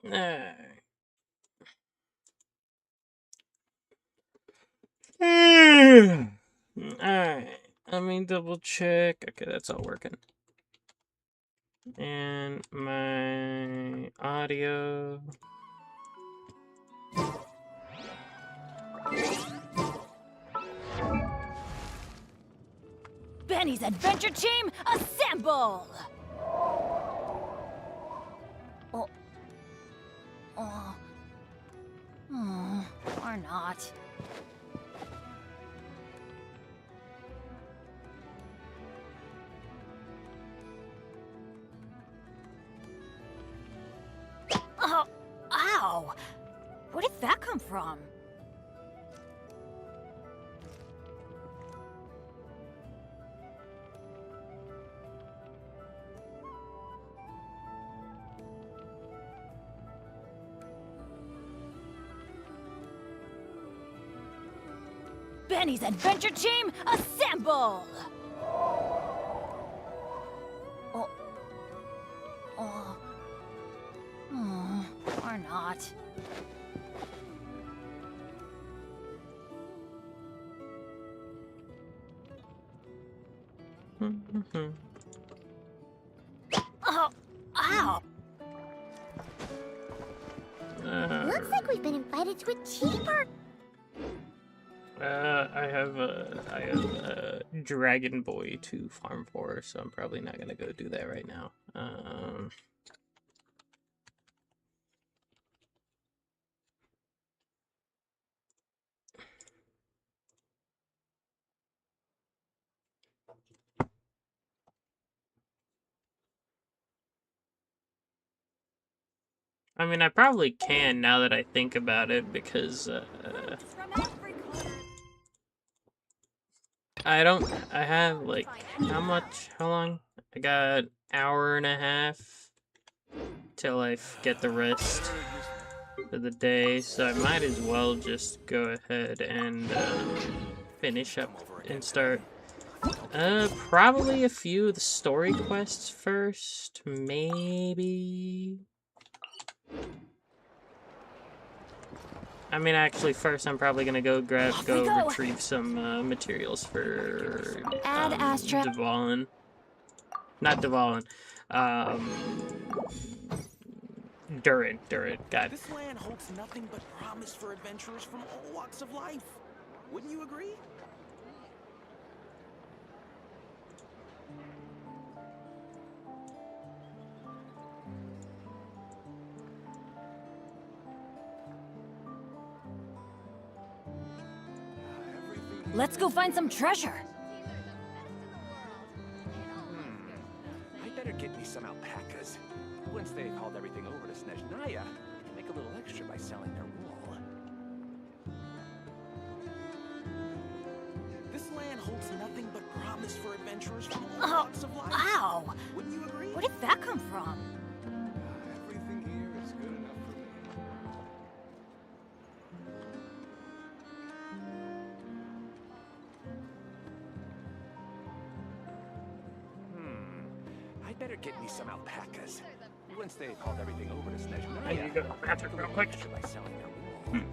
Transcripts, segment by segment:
Alright. Alright. Let me double check. Okay, that's all working. And my audio. Benny's Adventure Team, assemble! Or not. Oh, ow! Where did that come from? Benny's Adventure Team, assemble! Or not. Oh, ow! Looks like we've been invited to a tea party. I have a Dragon Boy to farm for, so I'm probably not gonna go do that right now. I mean, I probably can now that I think about it, because I have like, how long? I got hour and a half till I get the rest for the day, so I might as well just go ahead and finish up and start. Probably a few of the story quests first, maybe. I mean, actually, first I'm probably gonna go retrieve some materials for Dvalin. Not Dvalin. Durin. God. This land holds nothing but promise for adventurers from all walks of life. Wouldn't you agree? Let's go find some treasure. I better get me some alpacas. Once they've hauled everything over to Snezhnaya, I can make a little extra by selling their wool. This land holds nothing but promise for adventurers from all walks of life. Ow! Wouldn't you agree? Where did that come from? Everything here is good enough for me. I better get me some alpacas. Once they've hauled everything over to Snezhnaya, I need to go to the bathroom real quick. by selling their wool.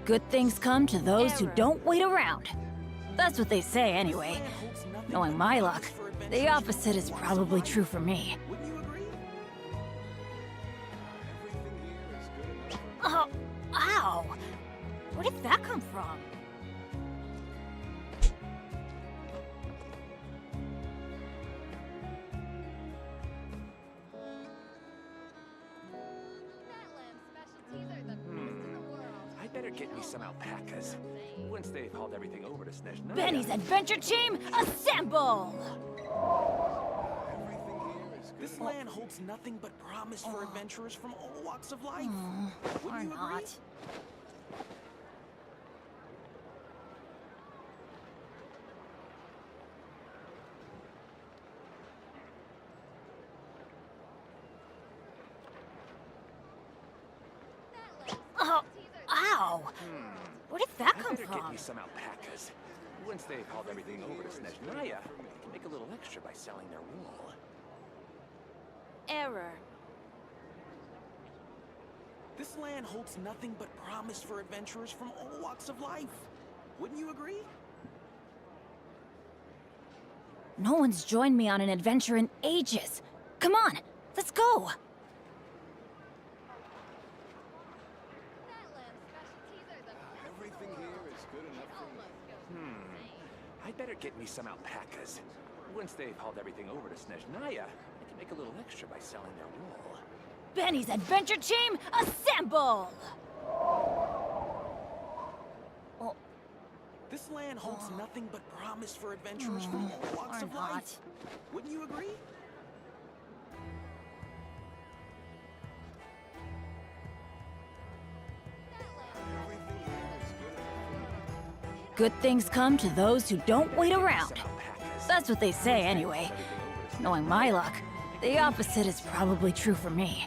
Good things come to those who don't wait around. That's what they say anyway. Knowing my luck, the opposite is probably true for me. Wouldn't you agree? Oh, ow! Where did that come from? I better get me some alpacas. Once they've hauled everything over to Snezhnaya. Benny's Adventure Team, assemble! This land holds nothing but promise for adventurers from all walks of life. Or Wouldn't you agree? not. Oh, ow! Where did that come I better get from? me some alpacas. Once they've hauled everything over to Snezhnaya, I can make a little extra by selling their wool. Error. This land holds nothing but promise for adventurers from all walks of life. Wouldn't you agree? No one's joined me on an adventure in ages. Come on, let's go. Everything here is good enough for me. I'd better get me some alpacas. Once they've hauled everything over to Snezhnaya, I can make a little extra by selling their wool. Benny's adventure team, assemble! This land holds nothing but promise for adventurers from all walks or of not. life. Wouldn't you agree? Everything here is good enough for me. Good things come to those who don't wait Get me around. some alpacas. That's what they say Once they've anyway. hauled everything over to Knowing my luck, the opposite is probably true for me.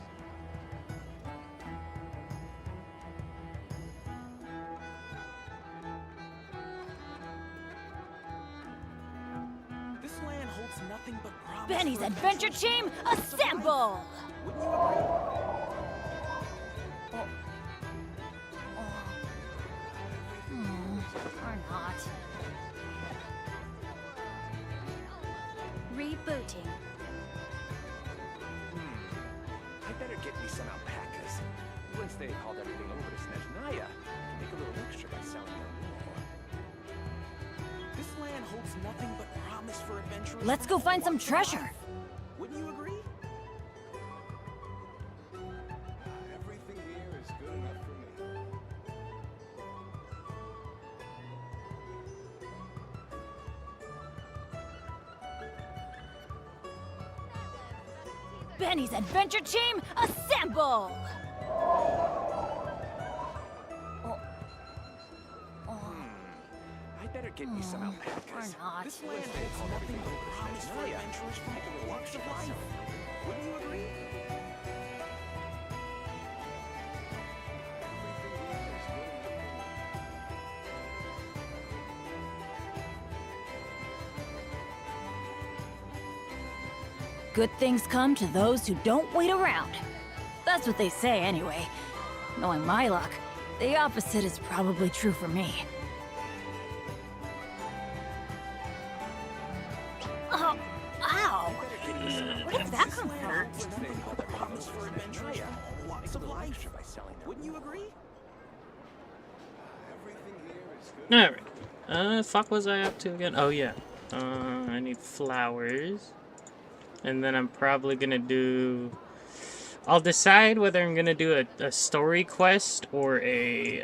This land holds nothing but promise Benny's for adventure adventurers team, from all walks of life. assemble! Wouldn't you agree? Or not. Rebooting. I better get me some alpacas. Once they've hauled everything over to Snezhnaya, I can make a little extra by selling their wool. This land holds nothing but promise for adventurers. Let's from go find all some walks of treasure. life. Wouldn't you agree? Everything here is good enough for me. Benny's adventure team, assemble! I better get me some alpacas. or not. This land holds nothing but promise for adventurers from all walks of life. Wouldn't you agree? Good things come to those who don't wait around. That's what they say anyway. Knowing my luck, the opposite is probably true for me. Oh, ow! Where did that come from? Once they've hauled everything over to Snezhnaya, I can make a little extra by selling their wool. Wouldn't you agree? Everything here is good. Alright. Fuck was I up to again? Oh, yeah. I need flowers. And then I'm probably gonna do... I'll decide whether I'm gonna do a story quest or a,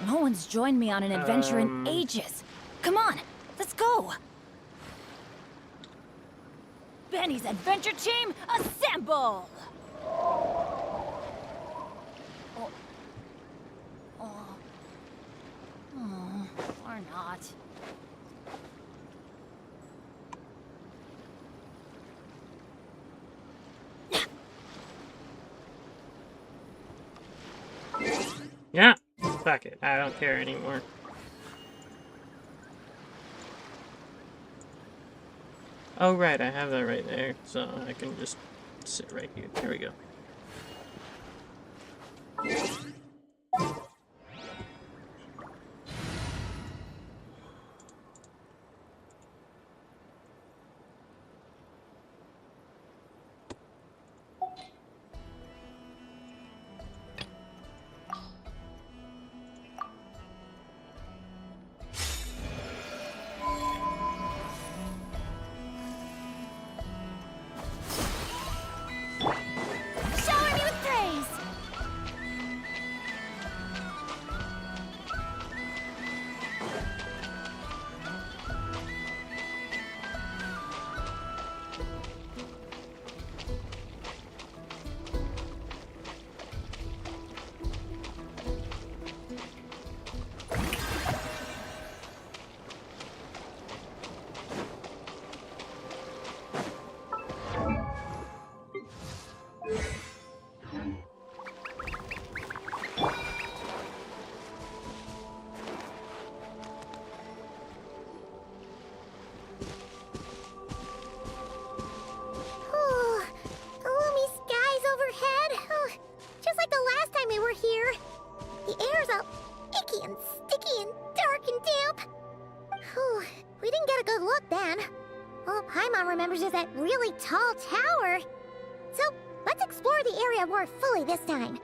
No one's joined me on an adventure in ages. Come on, let's go. Benny's adventure team, assemble! Or not. Yeah, fuck it. I don't care anymore. Oh, right, I have that right there, so I can just sit right here. There we go. Shower me with praise! Gloomy skies overhead. Just like the last time we were here. The air's all icky and sticky and dark and damp. We didn't get a good look then. All Paimon remembers is that really tall tower. So, let's explore the area more fully this time.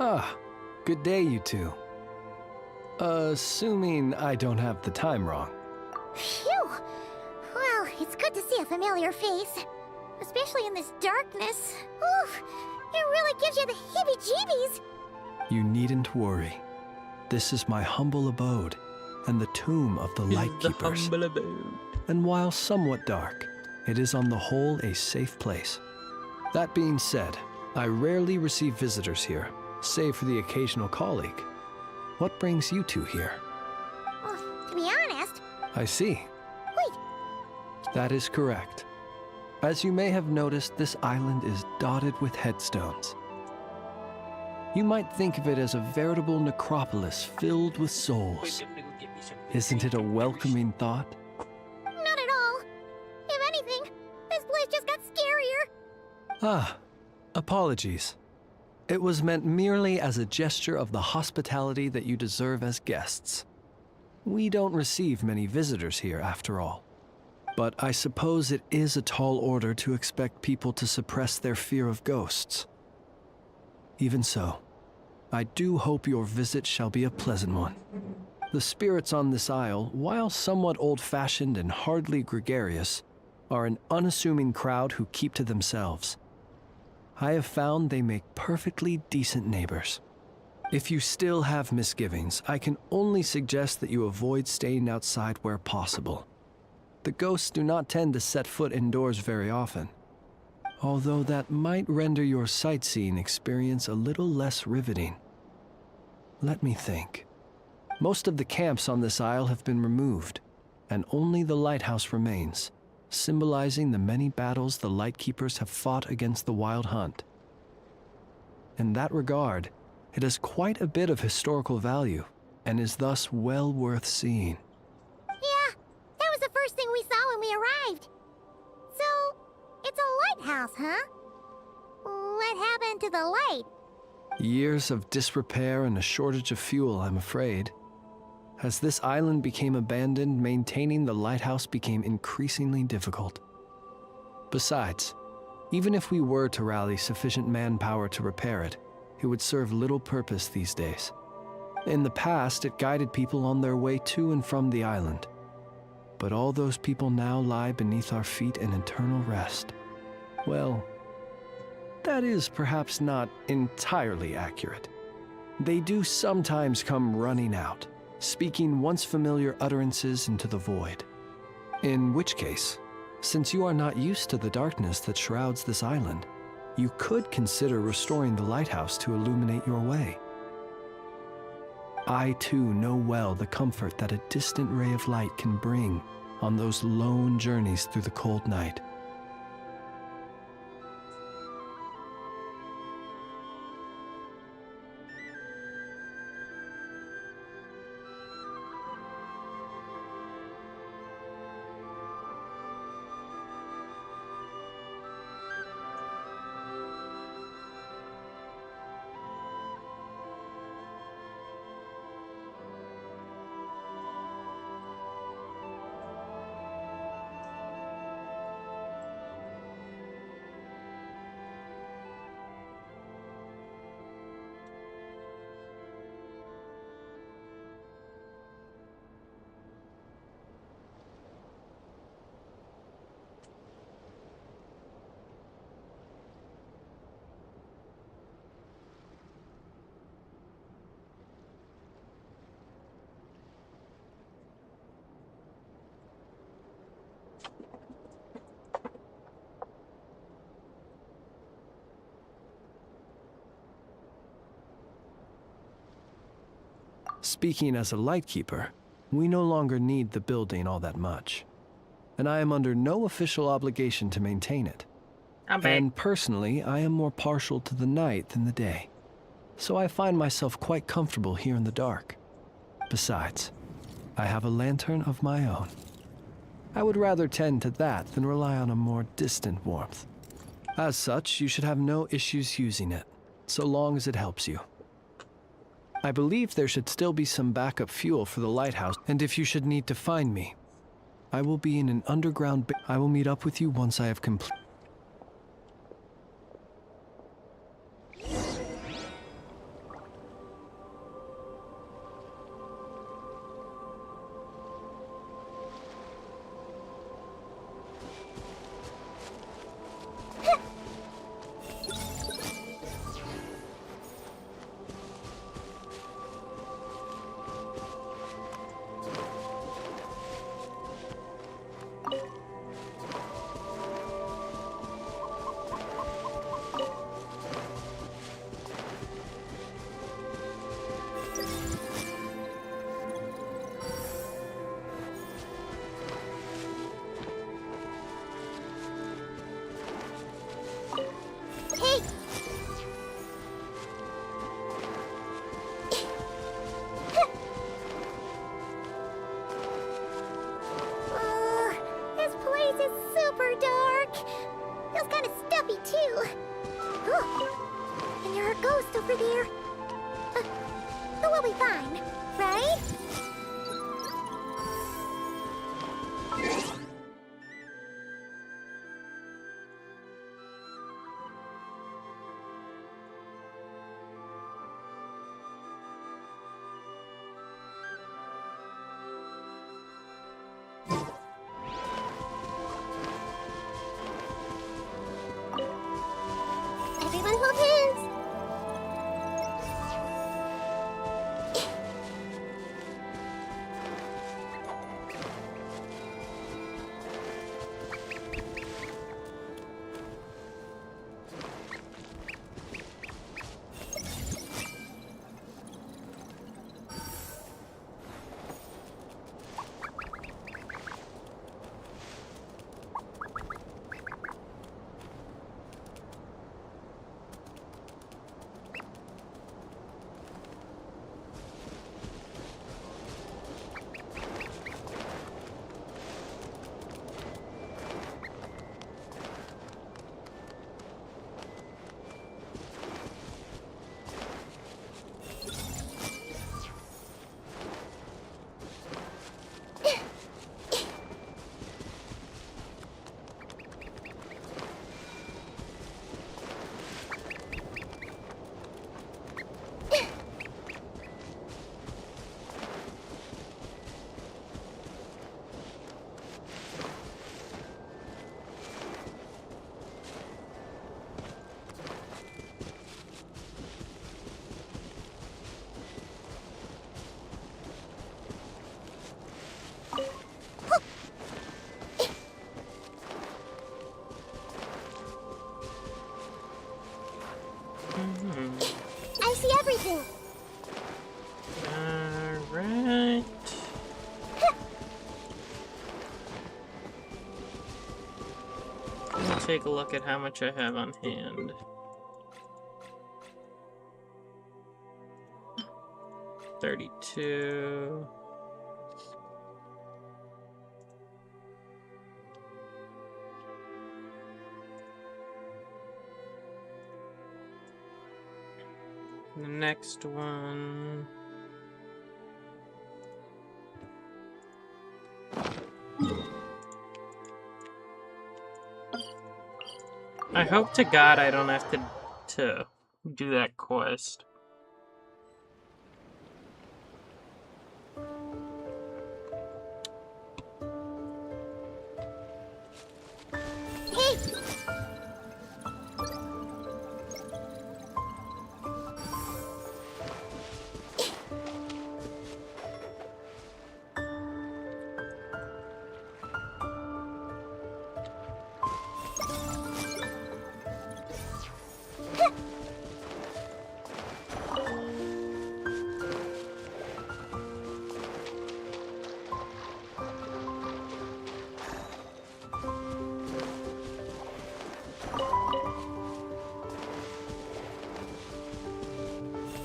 Ah, good day, you two. Assuming I don't have the time wrong. Phew! Well, it's good to see a familiar face. Especially in this darkness. Oof! It really gives you the heebie-jeebies! You needn't worry. This is my humble abode, and the tomb of the Lightkeepers. And while somewhat dark, it is on the whole a safe place. That being said, I rarely receive visitors here, save for the occasional colleague. What brings you two here? Well, to be honest... I see. Wait! That is correct. As you may have noticed, this island is dotted with headstones. You might think of it as a veritable necropolis filled with souls. Isn't it a welcoming thought? Not at all. If anything, this place just got scarier. Ah, apologies. It was meant merely as a gesture of the hospitality that you deserve as guests. We don't receive many visitors here, after all. But I suppose it is a tall order to expect people to suppress their fear of ghosts. Even so, I do hope your visit shall be a pleasant one. The spirits on this isle, while somewhat old-fashioned and hardly gregarious, are an unassuming crowd who keep to themselves. I have found they make perfectly decent neighbors. If you still have misgivings, I can only suggest that you avoid staying outside where possible. The ghosts do not tend to set foot indoors very often, although that might render your sightseeing experience a little less riveting. Let me think. Most of the camps on this isle have been removed, and only the lighthouse remains, symbolizing the many battles the Lightkeepers have fought against the Wild Hunt. In that regard, it has quite a bit of historical value, and is thus well worth seeing. Yeah, that was the first thing we saw when we arrived. So, it's a lighthouse, huh? What happened to the light? Years of disrepair and a shortage of fuel, I'm afraid. As this island became abandoned, maintaining the lighthouse became increasingly difficult. Besides, even if we were to rally sufficient manpower to repair it, it would serve little purpose these days. In the past, it guided people on their way to and from the island. But all those people now lie beneath our feet in eternal rest. Well, that is perhaps not entirely accurate. They do sometimes come running out, speaking once familiar utterances into the void. In which case, since you are not used to the darkness that shrouds this island, you could consider restoring the lighthouse to illuminate your way. I too know well the comfort that a distant ray of light can bring on those lone journeys through the cold night. Speaking as a lightkeeper, we no longer need the building all that much, and I am under no official obligation to maintain it. And personally, I am more partial to the night than the day, so I find myself quite comfortable here in the dark. Besides, I have a lantern of my own. I would rather tend to that than rely on a more distant warmth. As such, you should have no issues using it, so long as it helps you. I believe there should still be some backup fuel for the lighthouse, and if you should need to find me, I will be in an underground I will meet up with you once I have completed. Over there. But we'll be fine, right? Everyone hold hands. take a look at how much I have on hand. $32. The next one. I hope to God I don't have to do that quest.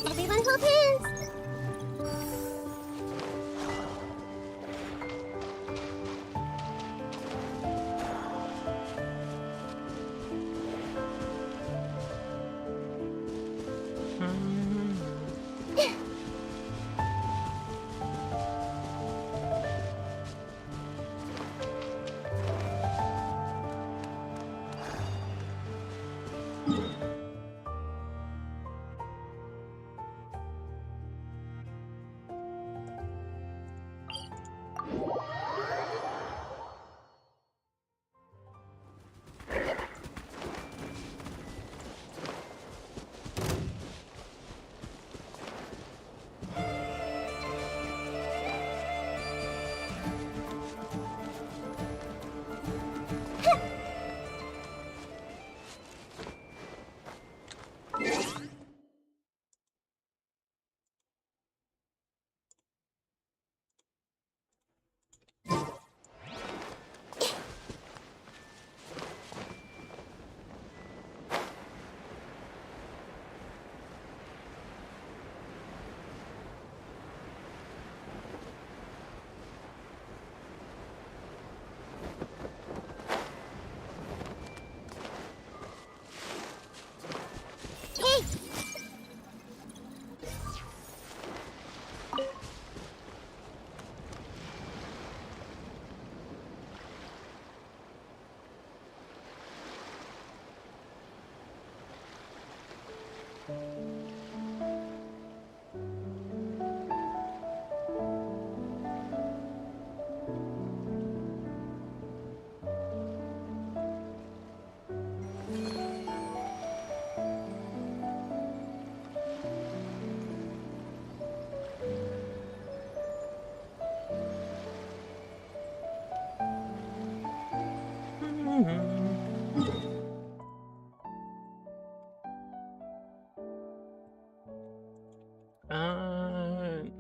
Everyone hold hands.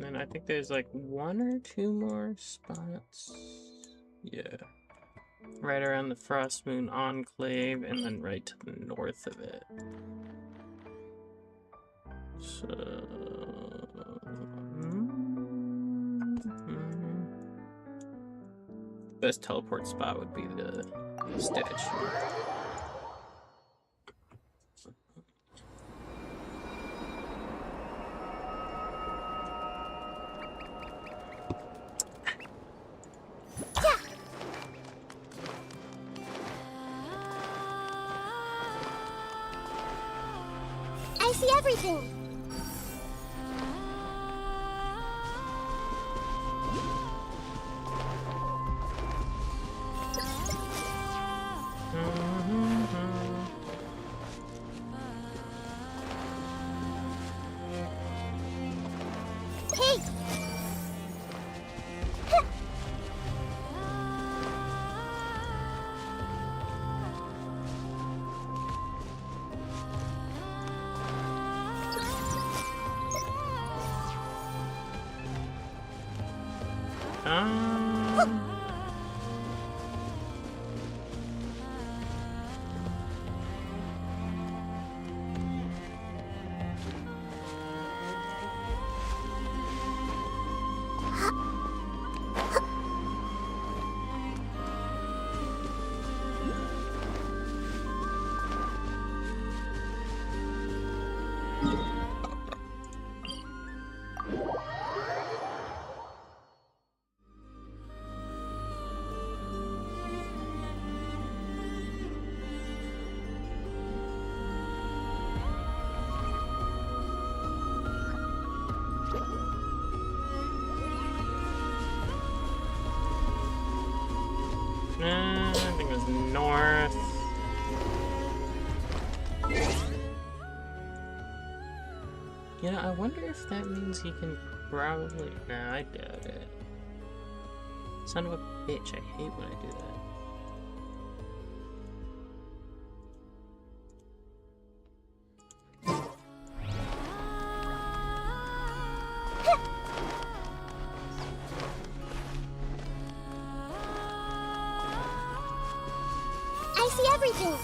And I think there's like 1 or 2 more spots. Yeah. Right around the Frost Moon Enclave, and then right to the north of it. So... best teleport spot would be the statue. I see everything. Hey! I think it was north. Yeah, I wonder if that means he can probably... Nah, I doubt it. Son of a bitch, I hate when I do that. I see everything.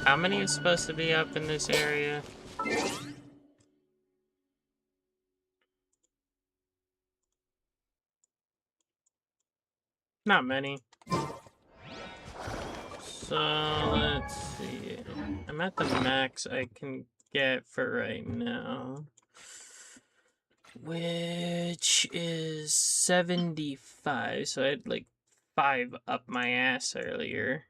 How many is supposed to be up in this area? Not many. So, let's see. I'm at the max I can get for right now. Which is 75. So I had like 5 up my ass earlier.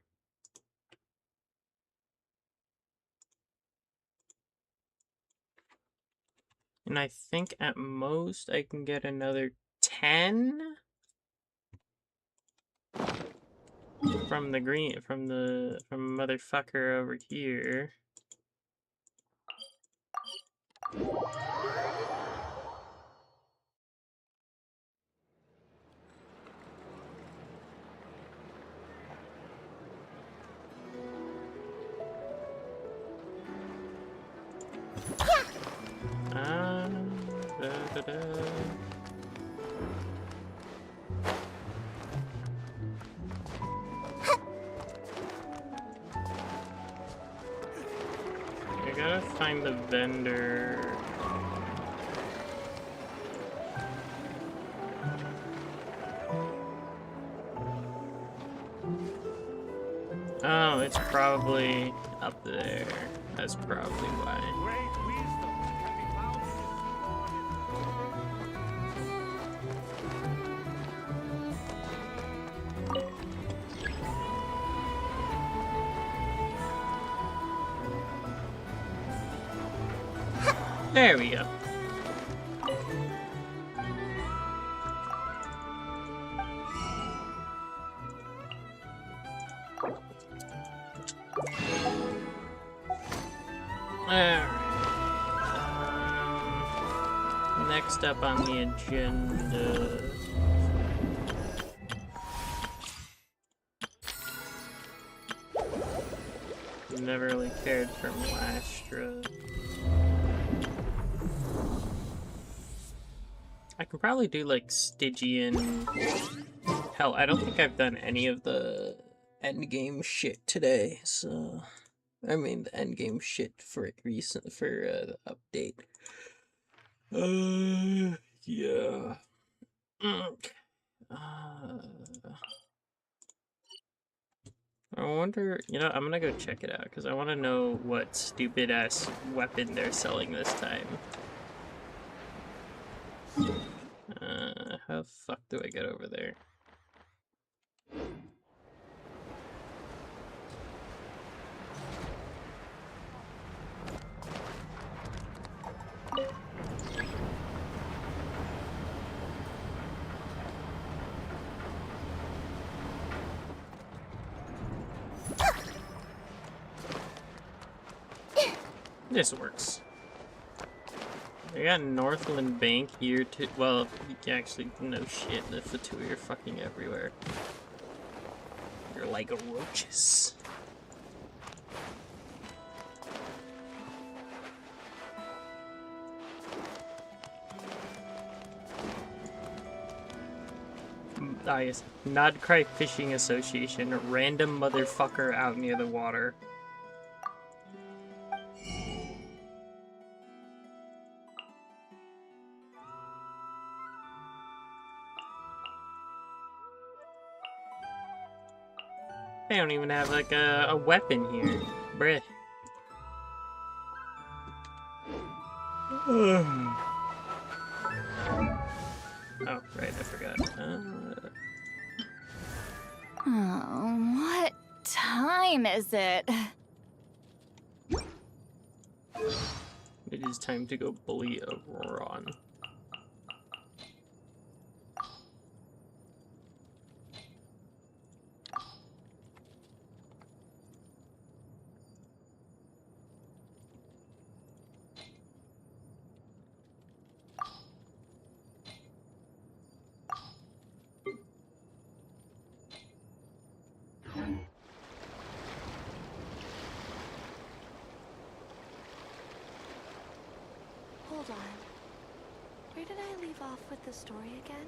And I think at most I can get another 10 from the green, from motherfucker over here. Da, da, da. I gotta find the vendor. Oh, it's probably up there. That's probably why. Great wisdom can be found There we go. Alright. Next up on the agenda. Never really cared for Lastra. I can probably do like Stygian. Hell, I don't think I've done any of the endgame shit today, so I mean the endgame shit for the update. Yeah. I wonder, I'm gonna go check it out because I want to know what stupid ass weapon they're selling this time. How the fuck do I get over there? This works. I got Northland Bank here too. Well, you can actually, no shit, the Fatui are fucking everywhere. You're like roaches. Yes, Nodcry Fishing Association, a random motherfucker out near the water. They don't even have like a weapon here, bruh. Oh, right, I forgot. Oh, what time is it? It is time to go bully Auroron. Hold on. Where did I leave off with the story again?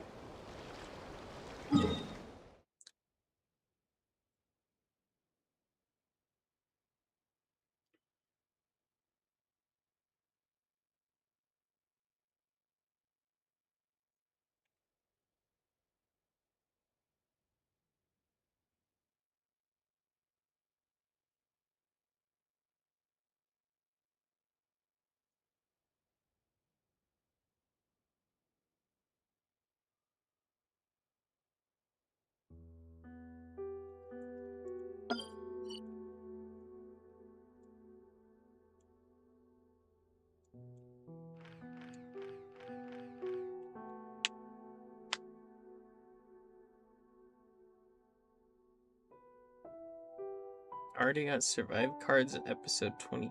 Already got survive cards at episode 22.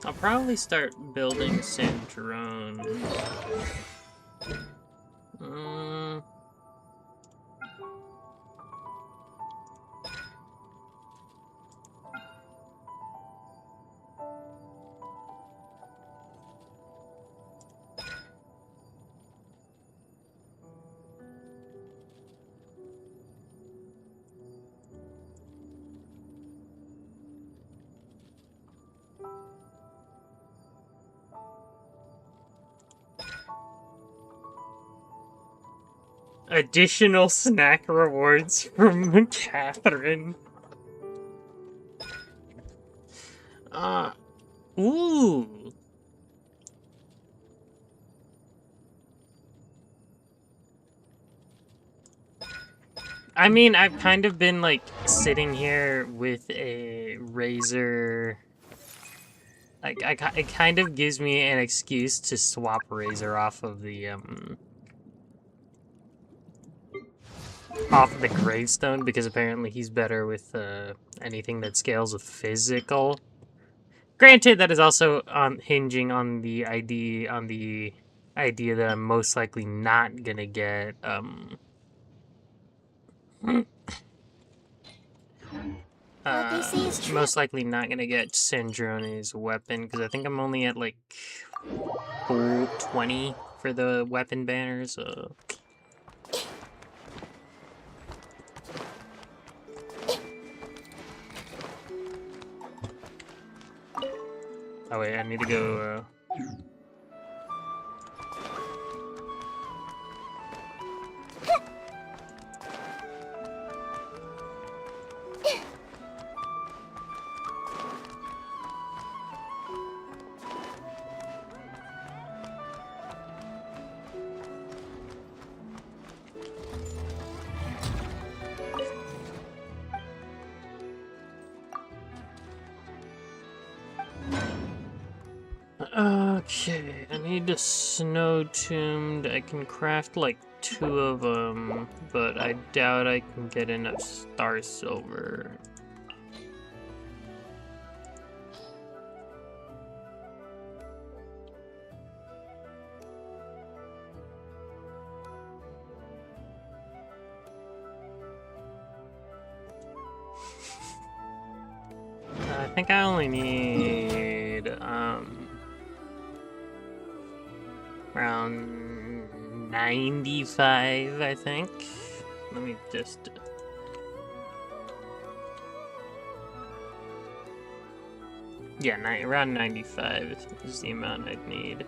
I'll probably start building San Drone. Additional snack rewards from Catherine. Ooh. I mean, I've kind of been like sitting here with a razor. Like, it kind of gives me an excuse to swap Razor off of the gravestone, because apparently he's better with anything that scales with physical. Granted, that is also hinging on the idea that I'm most likely not gonna get What they say is true. most likely not gonna get Sandrone's weapon, because I think I'm only at like 20 for the weapon banner, so. Oh wait, I need to go, Okay, I need a snow tombed. I can craft like 2 of them, but I doubt I can get enough star silver. I think I only need around 95, I think. Let me just yeah, around 95 is the amount I'd need.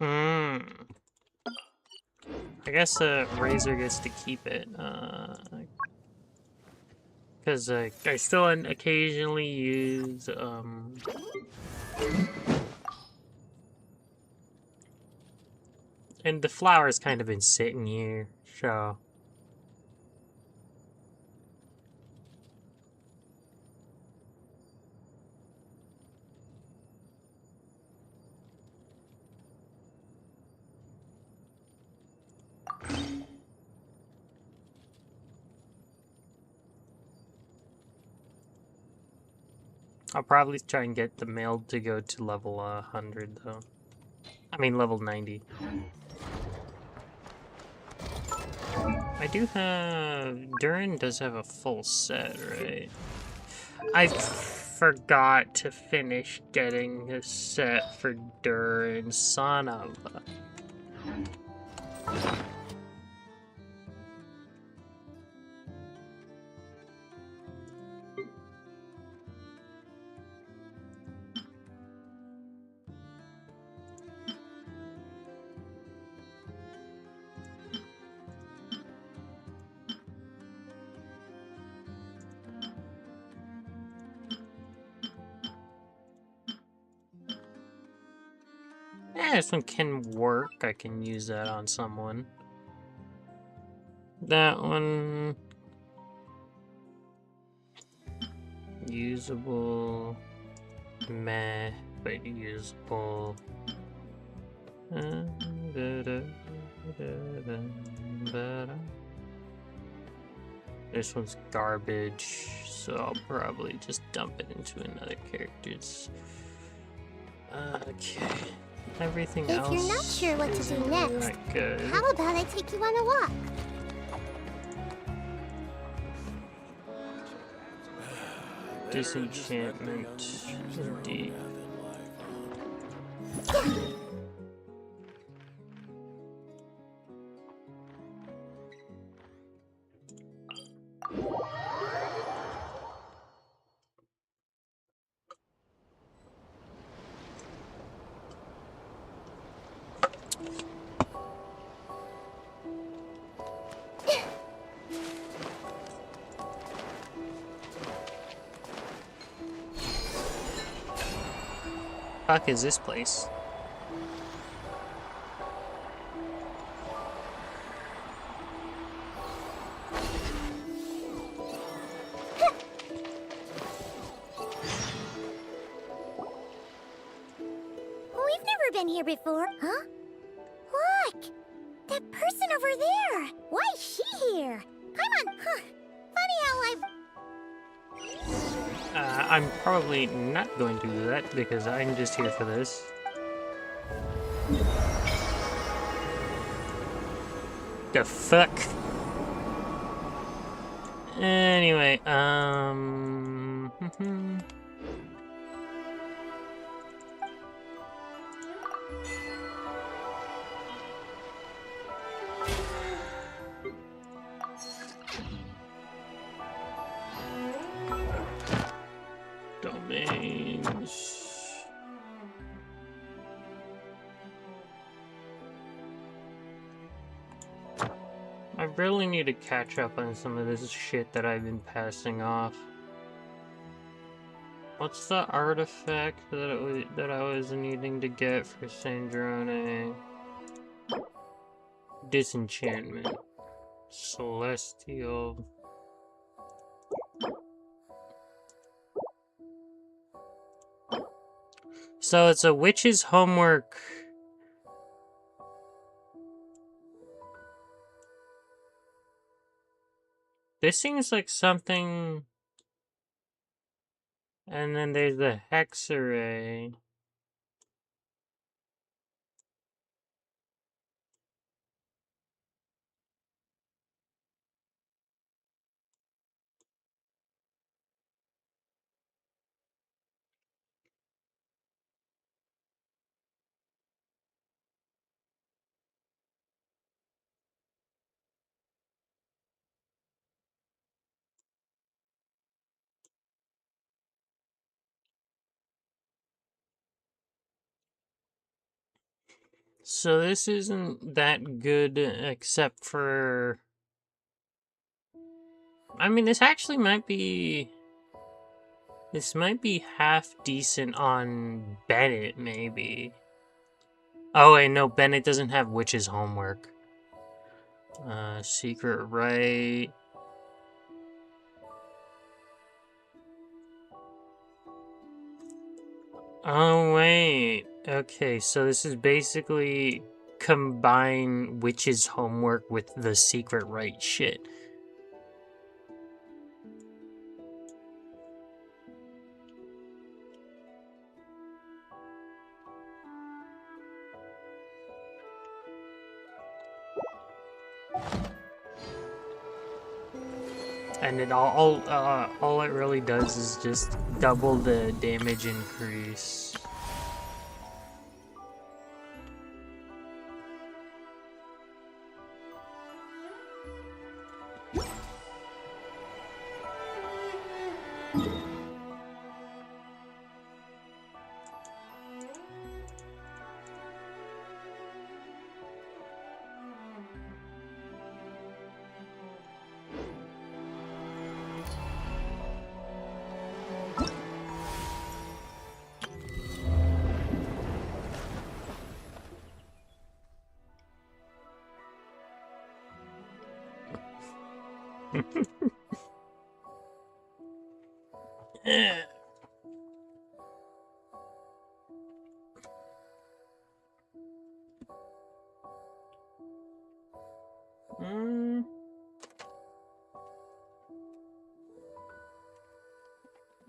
Hmm. I guess Razor gets to keep it. Because I still occasionally use and the flower's kind of been sitting here, so. I'll probably try and get the mail to go to level 100, though. I mean, level 90. I do have... Durin does have a full set, right? I forgot to finish getting a set for Durin, son of a... Yeah, this one can work. I can use that on someone. That one... Usable... Meh, but usable... This one's garbage, so I'll probably just dump it into another character's. Okay. Everything If else you're not sure what to do next, not good. how about I take you on a walk? Disenchantment, indeed. Fuck is this place? We've never been here before. Huh? Look! That person over there! Why is she here? Come on! Huh. Funny how I'm probably not going to do that because I'm just here for this. The fuck? Anyway, domains. I really need to catch up on some of this shit that I've been passing off. What's the artifact that I was needing to get for Saint Jerome? Disenchantment. Celestial. So it's a witch's homework. This seems like something... And then there's the hex array. So this isn't that good except for... I mean, this actually might be... This might be half decent on Bennett, maybe. Oh wait, no, Bennett doesn't have Witch's homework. Secret right. Oh wait, okay, so this is basically combine Witch's homework with the secret right shit. And it all it really does is just double the damage increase.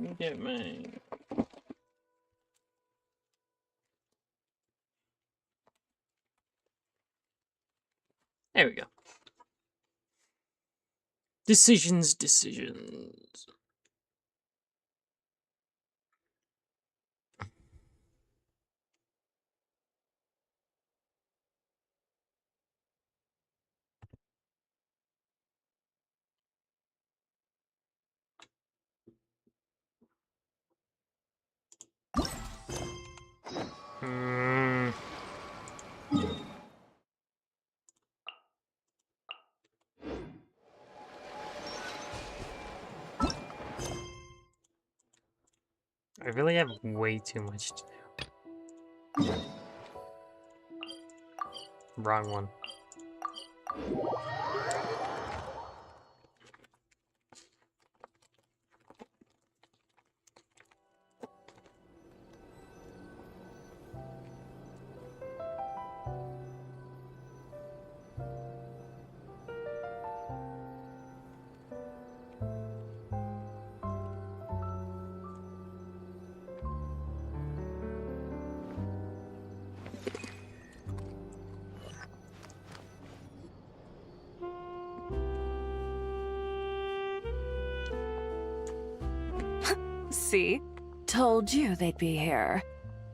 Let me get my... There we go. Decisions. I really have way too much to do. Wrong one. See? Told you they'd be here.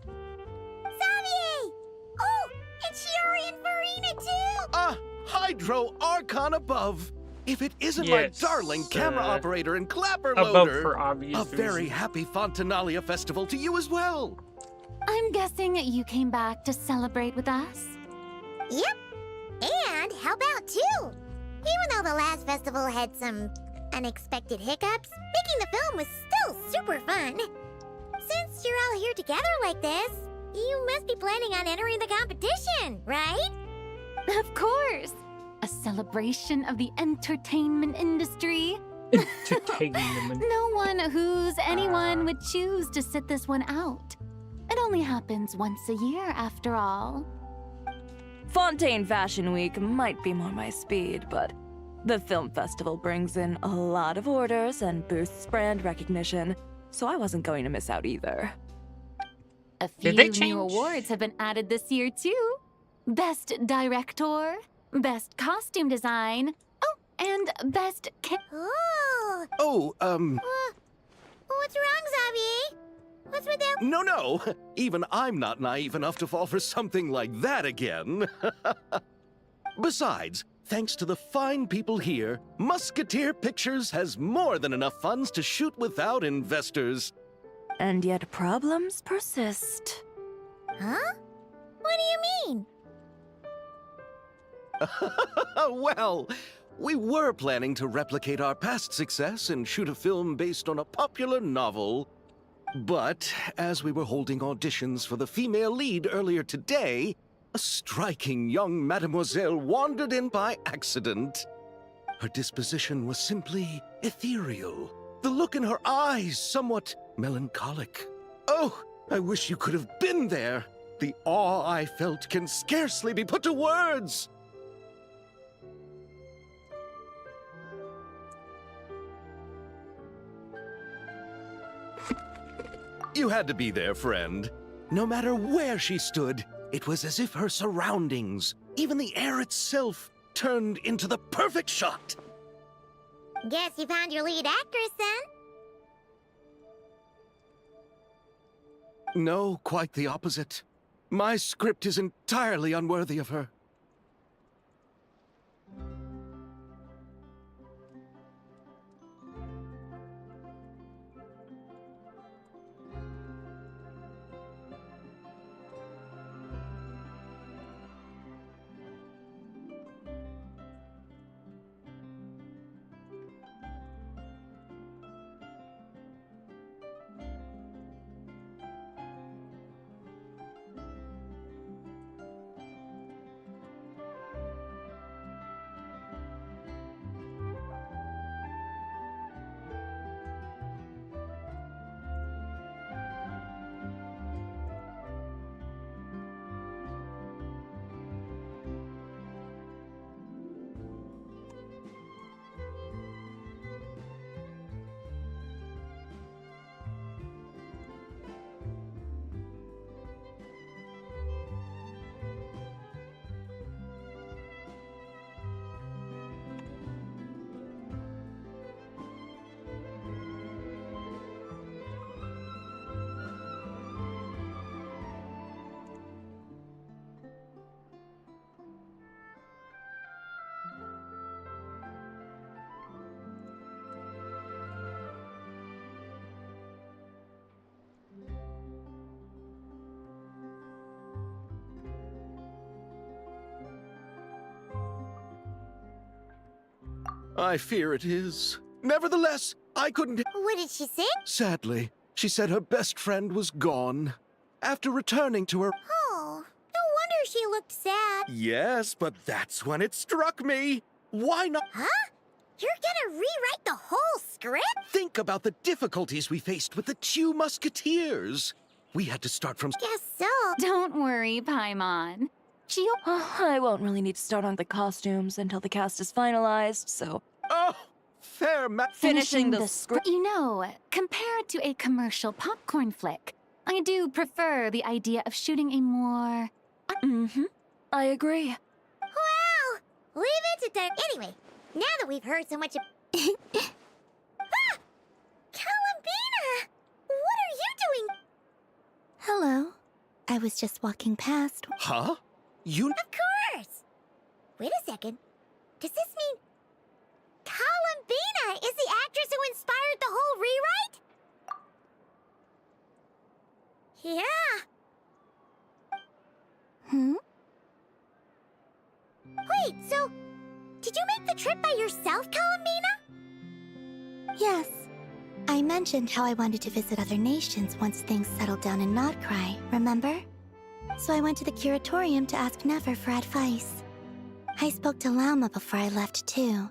Xavier! Oh, and Shiori and Farina too! Ah, Hydro Archon above! If it isn't Yes, my darling camera operator and clapper above loader, for obvious a very reasons. happy Fontanalia festival to you as well. I'm guessing you came back to celebrate with us? Yep. And how about two? Even though the last festival had some unexpected hiccups, making the film was still super fun. Since you're all here together like this, you must be planning on entering the competition, right? Of course! A celebration of the entertainment industry. Entertainment. No one who's anyone would choose to sit this one out. It only happens once a year, after all. Fontaine Fashion Week might be more my speed, but the film festival brings in a lot of orders and boosts brand recognition, so I wasn't going to miss out either. A Did few they new change? awards have been added this year, too. Best Director, Best Costume Design, oh, and Best Oh, Oh, what's wrong, Xavier? What's with that? no. Even I'm not naive enough to fall for something like that again. Besides, thanks to the fine people here, Musketeer Pictures has more than enough funds to shoot without investors. And yet problems persist. Huh? What do you mean? Well, we were planning to replicate our past success and shoot a film based on a popular novel. But as we were holding auditions for the female lead earlier today, a striking young mademoiselle wandered in by accident. Her disposition was simply ethereal, the look in her eyes somewhat melancholic. Oh, I wish you could have been there. The awe I felt can scarcely be put to words. You had to be there, friend. No matter where she stood, it was as if her surroundings, even the air itself, turned into the perfect shot. Guess you found your lead actress then? No, quite the opposite. My script is entirely unworthy of her. I fear it is. Nevertheless, I couldn't. What did she say? Sadly, she said her best friend was gone. After returning to her. Oh, no wonder she looked sad. Yes, but that's when it struck me. Why not? Huh? You're gonna rewrite the whole script? Think about the difficulties we faced with the two musketeers. We had to start from. Guess so. Don't worry, Paimon. She'll... I won't really need to start on the costumes until the cast is finalized, so... Oh, fair Finishing the script. You know, compared to a commercial popcorn flick, I do prefer the idea of shooting a more... I agree. Well, leave it to Dark. Anyway, now that we've heard so much of... Ah! Columbina! What are you doing? Hello. I was just walking past. Huh? You. Of course! Wait a second. Does this mean... Columbina is the actress who inspired the whole rewrite? Yeah. Wait, so... Did you make the trip by yourself, Columbina? Yes. I mentioned how I wanted to visit other nations once things settled down in Nodcry, remember? So I went to the curatorium to ask Never for advice. I spoke to Lauma before I left too,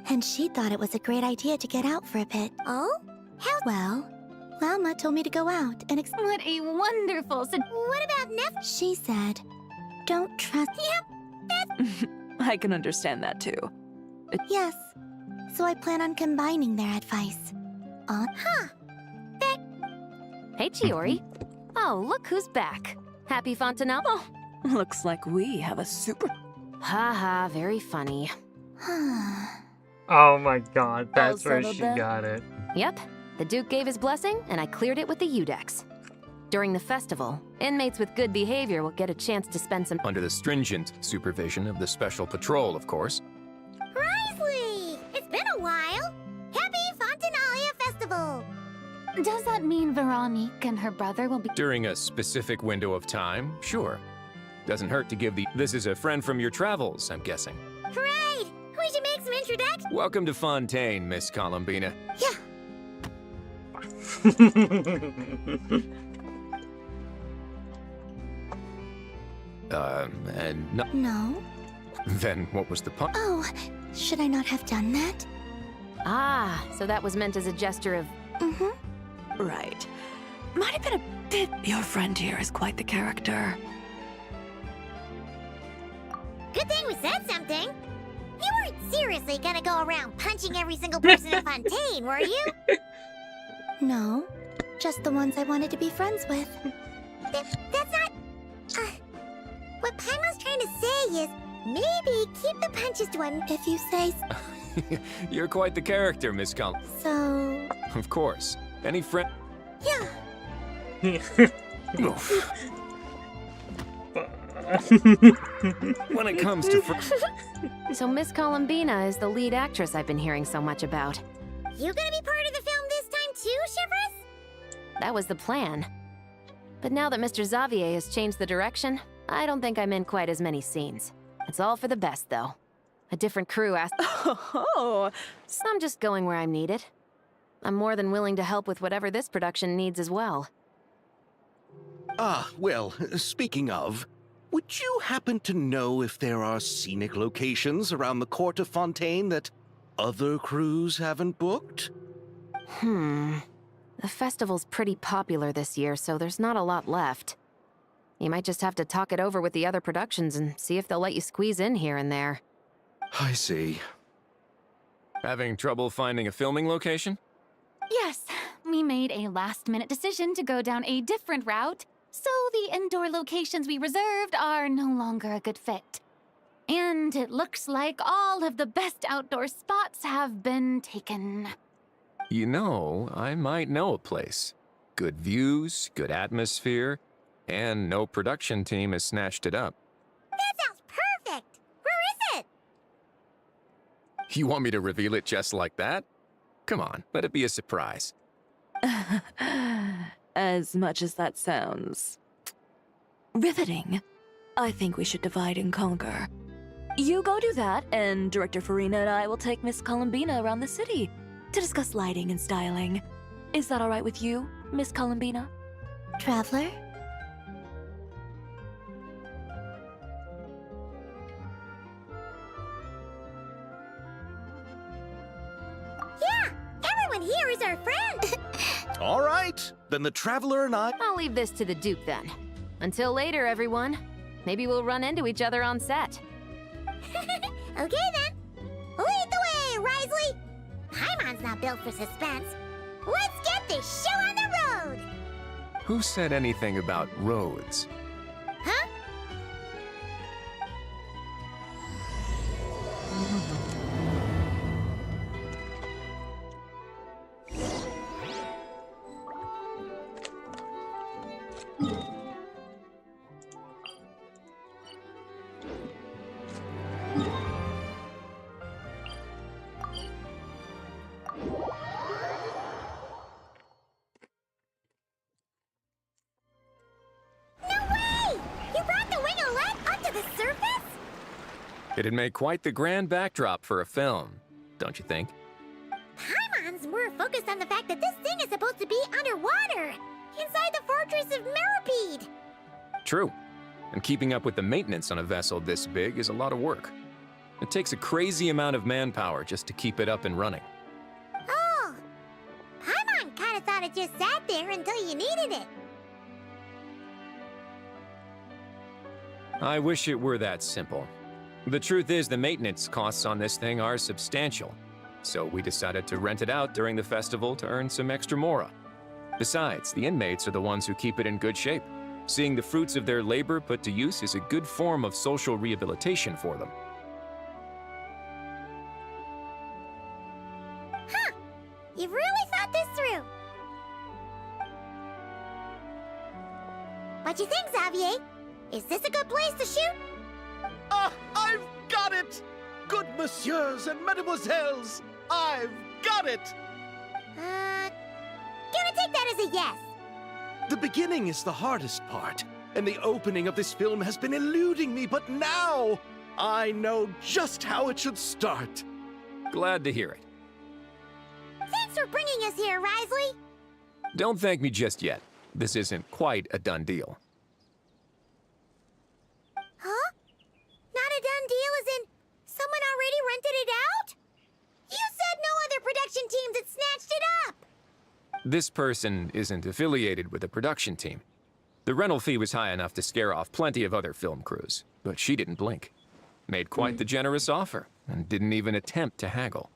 and she thought it was a great idea to get out for a bit. Oh? How? Well, Lauma told me to go out and What a wonderful... What about Neff? She said, don't trust... Yep, I can understand that too. Yes, so I plan on combining their advice. Huh. Hey, Chiori. Oh, look who's back. Happy Fontanelle? Oh, looks like we have a super... Haha, very funny. Oh my god, that's All where settled she then? got it. Yep, the Duke gave his blessing, and I cleared it with the Udex. During the festival, inmates with good behavior will get a chance to spend some... Under the stringent supervision of the Special Patrol, of course. Risley! It's been a while. Happy Fontanalia Festival! Does that mean Veronique and her brother will be... During a specific window of time, sure. Doesn't hurt to give the... This is a friend from your travels, I'm guessing. Right! We should make some introductions. Welcome to Fontaine, Miss Columbina. Yeah. And no... No? Then what was the point? Oh, should I not have done that? Ah, so that was meant as a gesture of... Mm-hmm. Right. Might have been a bit... Your friend here is quite the character. Good thing we said something. You weren't seriously gonna go around punching every single person in Fontaine, were you? No, just the ones I wanted to be friends with. That's not... what Paimon's trying to say is, maybe keep the punches to one... If you say so. You're quite the character, Miss Columbina. So... Of course. Any friend... Yeah. When it comes to So Miss Columbina is the lead actress I've been hearing so much about. You gonna be part of the film this time too, Shivers? That was the plan. But now that Mr. Xavier has changed the direction, I don't think I'm in quite as many scenes. It's all for the best, though. A different crew asked... Oh, So I'm just going where I'm needed. I'm more than willing to help with whatever this production needs as well. Ah, well, speaking of, would you happen to know if there are scenic locations around the court of Fontaine that other crews haven't booked? The festival's pretty popular this year, so there's not a lot left. You might just have to talk it over with the other productions and see if they'll let you squeeze in here and there. I see. Having trouble finding a filming location? Yes, we made a last-minute decision to go down a different route, so the indoor locations we reserved are no longer a good fit. And it looks like all of the best outdoor spots have been taken. You know, I might know a place. Good views, good atmosphere, and no production team has snatched it up. That sounds perfect! Where is it? You want me to reveal it just like that? Come on, let it be a surprise. as much as that sounds... riveting, I think we should divide and conquer. You go do that, and Director Farina and I will take Miss Columbina around the city to discuss lighting and styling. Is that all right with you, Miss Columbina? Traveler? Yeah! Everyone here is our friend! All right, then the Traveler and I... I'll leave this to the Duke then. Until later, everyone. Maybe we'll run into each other on set. Okay then. Lead the way, Risley! Paimon's not built for suspense. Let's get this show on the road! Who said anything about roads? Huh? It'd make quite the grand backdrop for a film, don't you think? Paimon's more focused on the fact that this thing is supposed to be underwater, inside the fortress of Meripede. True. And keeping up with the maintenance on a vessel this big is a lot of work. It takes a crazy amount of manpower just to keep it up and running. Oh, Paimon kind of thought it just sat there until you needed it. I wish it were that simple. The truth is, the maintenance costs on this thing are substantial. So we decided to rent it out during the festival to earn some extra mora. Besides, the inmates are the ones who keep it in good shape. Seeing the fruits of their labor put to use is a good form of social rehabilitation for them. Huh. You've really thought this through. What you think, Xavier? Is this a good place to shoot? Ah, I've got it! Good messieurs and mesdemoiselles, I've got it! Gonna take that as a yes. The beginning is the hardest part. and the opening of this film has been eluding me, but now I know just how it should start. Glad to hear it. Thanks for bringing us here, Risley. Don't thank me just yet. This isn't quite a done deal. Huh? Not a done deal as in someone already rented it out? You said no other production teams had snatched it up! This person isn't affiliated with a production team. The rental fee was high enough to scare off plenty of other film crews, but she didn't blink. Made quite the generous offer, and didn't even attempt to haggle.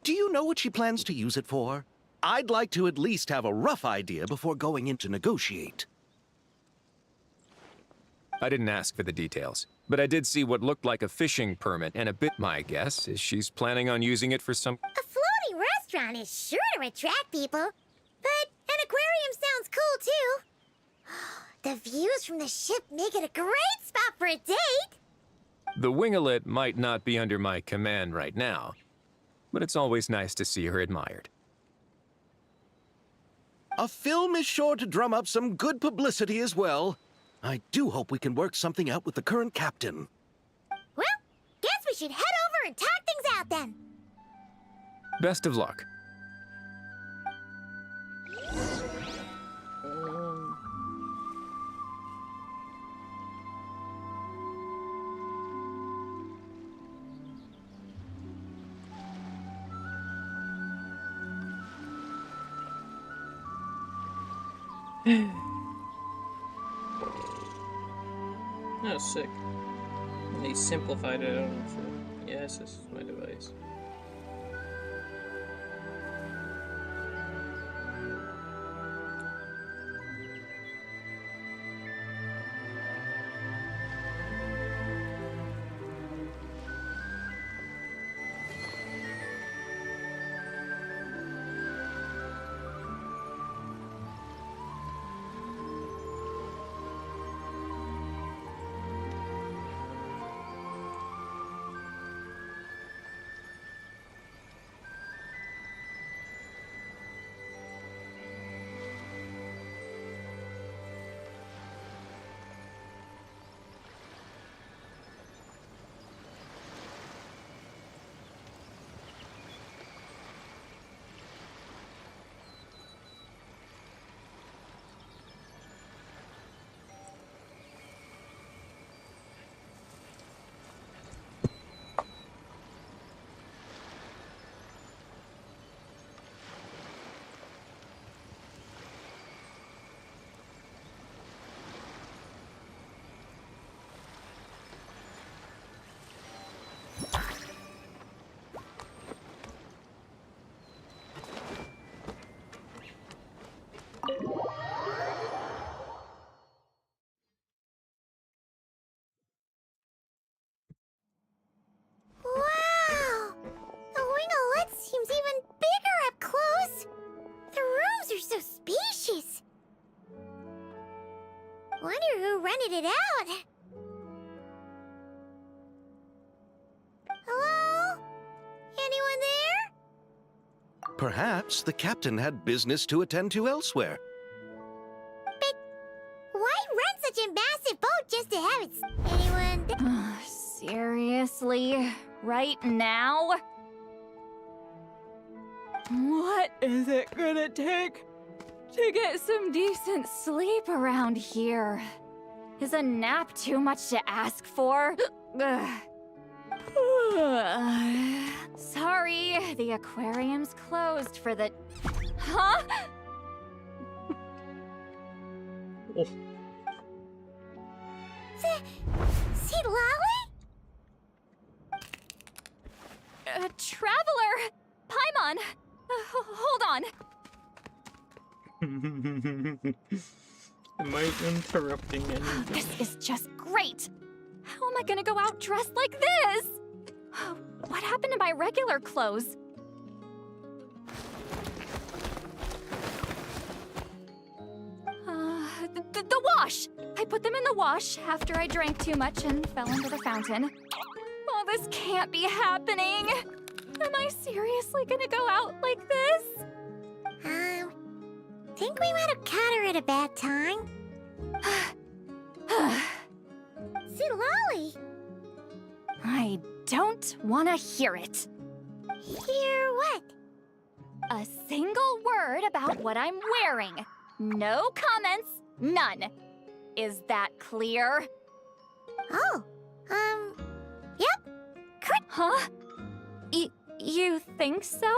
Do you know what she plans to use it for? I'd like to at least have a rough idea before going in to negotiate. I didn't ask for the details, but I did see what looked like a fishing permit, and a bit my guess is she's planning on using it for some... A floating restaurant is sure to attract people, but an aquarium sounds cool too. The views from the ship make it a great spot for a date. The winglet might not be under my command right now, but it's always nice to see her admired. A film is sure to drum up some good publicity as well. I do hope we can work something out with the current captain. Well, guess we should head over and talk things out then. Best of luck. Oh, sick. They simplified it out for... Yes, this is my device. Wow! The winglet seems even bigger up close. The rooms are so spacious. Wonder who rented it out. Hello? Anyone there? Perhaps the captain had business to attend to elsewhere. But why rent such a massive boat just to have it? Anyone? Seriously? Right now? What is it gonna take to get some decent sleep around here? Is a nap too much to ask for? Ugh. Sorry, the aquarium's closed for the... Huh? Oh. See Lolly? Traveler! Paimon! Hold on! Am I interrupting anything? This is just great! How am I gonna go out dressed like this? What happened to my regular clothes? The wash! I put them in the wash after I drank too much and fell into the fountain. Oh, this can't be happening! Am I seriously gonna go out like this? Think we might have caught her at a bad time. See, Lolly. I don't want to hear it. Hear what? A single word about what I'm wearing. No comments, none. Is that clear? Oh, yep. Huh? You think so?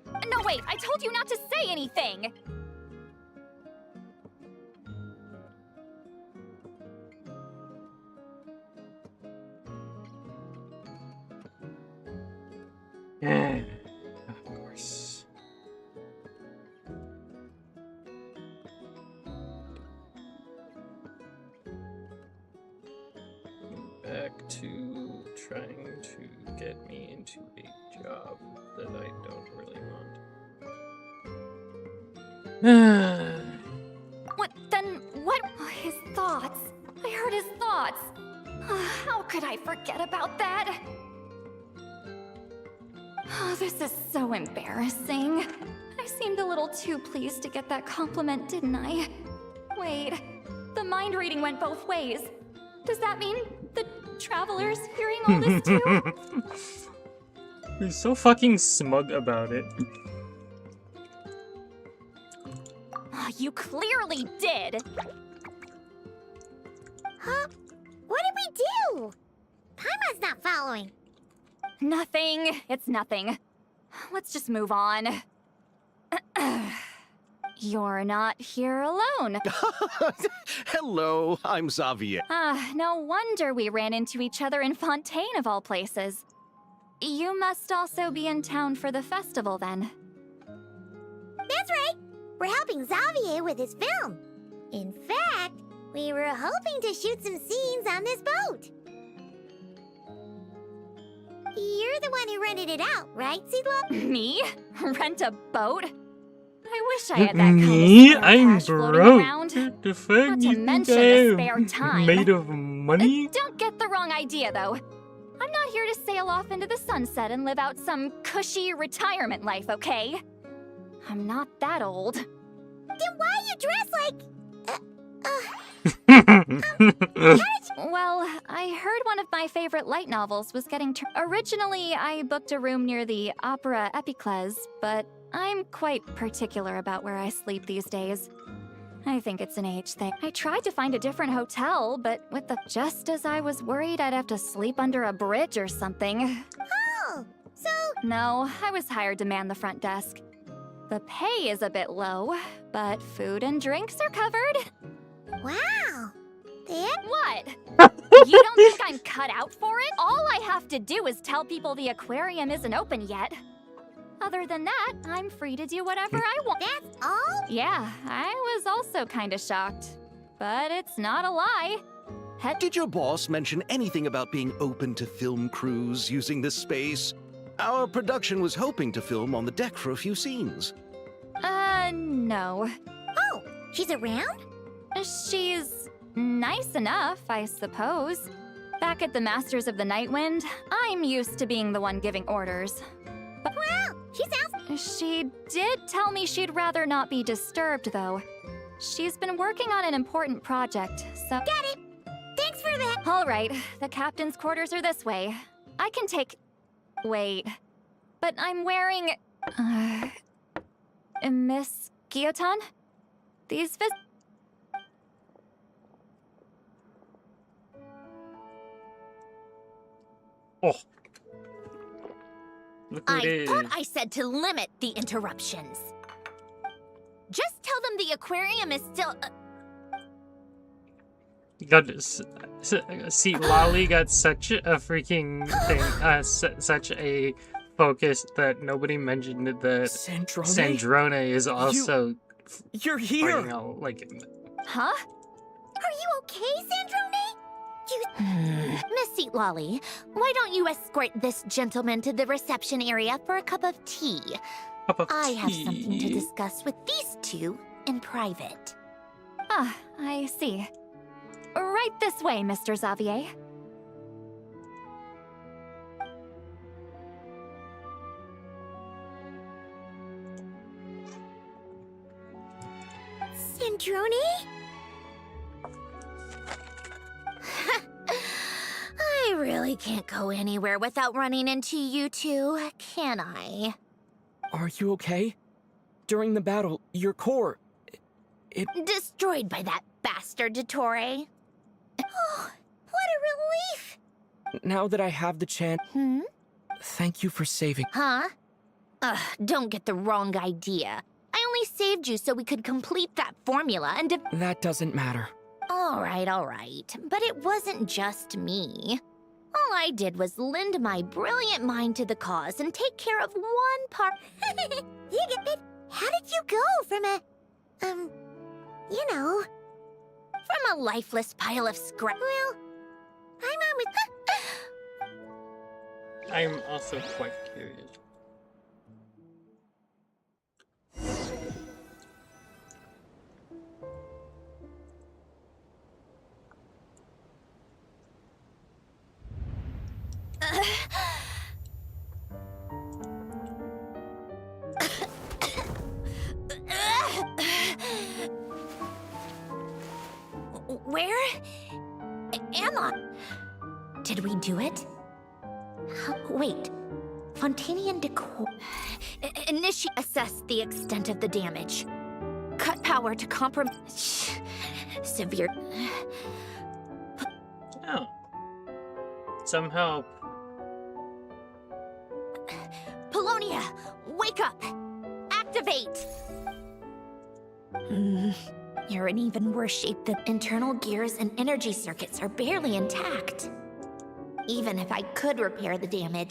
No, wait, I told you not to say anything! Of course. Back to trying to get me into a job that I don't really want. What, then, what? His thoughts. I heard his thoughts. How could I forget about that? Oh, this is so embarrassing. I seemed a little too pleased to get that compliment, didn't I? Wait, the mind reading went both ways. Does that mean the Traveler's hearing all this too? He's so fucking smug about it. Oh, you clearly did! Huh? What did we do? Paimon's not following. Nothing. It's nothing. Let's just move on. You're not here alone. Hello, I'm Xavier. No wonder we ran into each other in Fontaine of all places. You must also be in town for the festival then. That's right. We're helping Xavier with his film. In fact, we were hoping to shoot some scenes on this boat. You're the one who rented it out, right, Seedlop? Me? Rent a boat? I wish I had that kind Me? of spare I'm cash floating broke. around. What the fuck? Not to You think mention I the am spare time. made of money? Don't get the wrong idea, though. I'm not here to sail off into the sunset and live out some cushy retirement life, okay? I'm not that old. Then why you dress like... Well, I heard one of my favorite light novels was getting originally, I booked a room near the Opera Epicles, but I'm quite particular about where I sleep these days. I think it's an age thing. I tried to find a different hotel, but with the... Just as I was worried I'd have to sleep under a bridge or something. Oh, so... No, I was hired to man the front desk. The pay is a bit low, but food and drinks are covered. Wow. That... What? You don't think I'm cut out for it? All I have to do is tell people the aquarium isn't open yet. Other than that, I'm free to do whatever I want. That's all? Yeah, I was also kind of shocked. But it's not a lie. Did your boss mention anything about being open to film crews using this space? Our production was hoping to film on the deck for a few scenes. No. Oh, she's around? She's nice enough, I suppose. Back at the Masters of the Nightwind, I'm used to being the one giving orders. But Well, she sounds... she did tell me she'd rather not be disturbed, though. She's been working on an important project, so... Got it. Thanks for that. All right, the captain's quarters are this way. I can take... Wait. But I'm wearing... Miss Guillotin? These Oh. Look who it I is. thought I said to limit the interruptions. Just tell them the aquarium is still... See, Lolly got such a freaking thing, such a focus that nobody mentioned that Sandrone is also You're here! fighting out, like, Huh? Are you okay, Sandrone? Miss Seat Lolly, why don't you escort this gentleman to the reception area for a cup of tea? I have something to discuss with these two in private. Ah, I see. Right this way, Mr. Xavier. Sandrone? can't go anywhere without running into you two, can I? Are you okay? During the battle, your core... it... Destroyed by that bastard, Dottore. Oh, what a relief! Now that I have the chance... Thank you for saving... Huh? Ugh, don't get the wrong idea. I only saved you so we could complete that formula and... That doesn't matter. All right. But it wasn't just me. All I did was lend my brilliant mind to the cause and take care of one part... How did you go from a... you know... From a lifeless pile of scrap... Well, I'm on with... I'm also quite curious. Where am I? Did we do it? Wait. Fontanian decor. Initiate. Assess the extent of the damage. Cut power to compromise. Severe. Oh. Some help. Polonia, wake up! Activate! You're in even worse shape. The internal gears and energy circuits are barely intact. Even if I could repair the damage,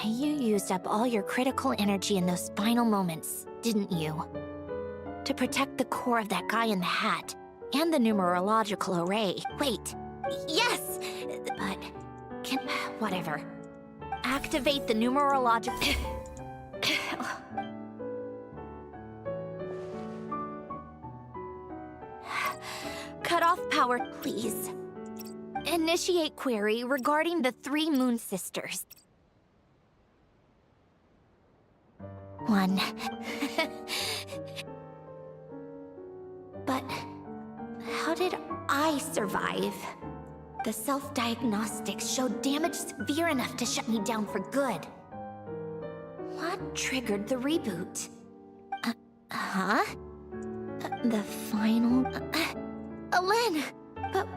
you used up all your critical energy in those final moments, didn't you? To protect the core of that guy in the hat, and the numerological array. Wait, yes! But, whatever. Activate the numerological... Cut off power, please. Initiate query regarding the 3 Moon Sisters. 1. But how did I survive? The self-diagnostics showed damage severe enough to shut me down for good. What triggered the reboot? The final... Alen! But...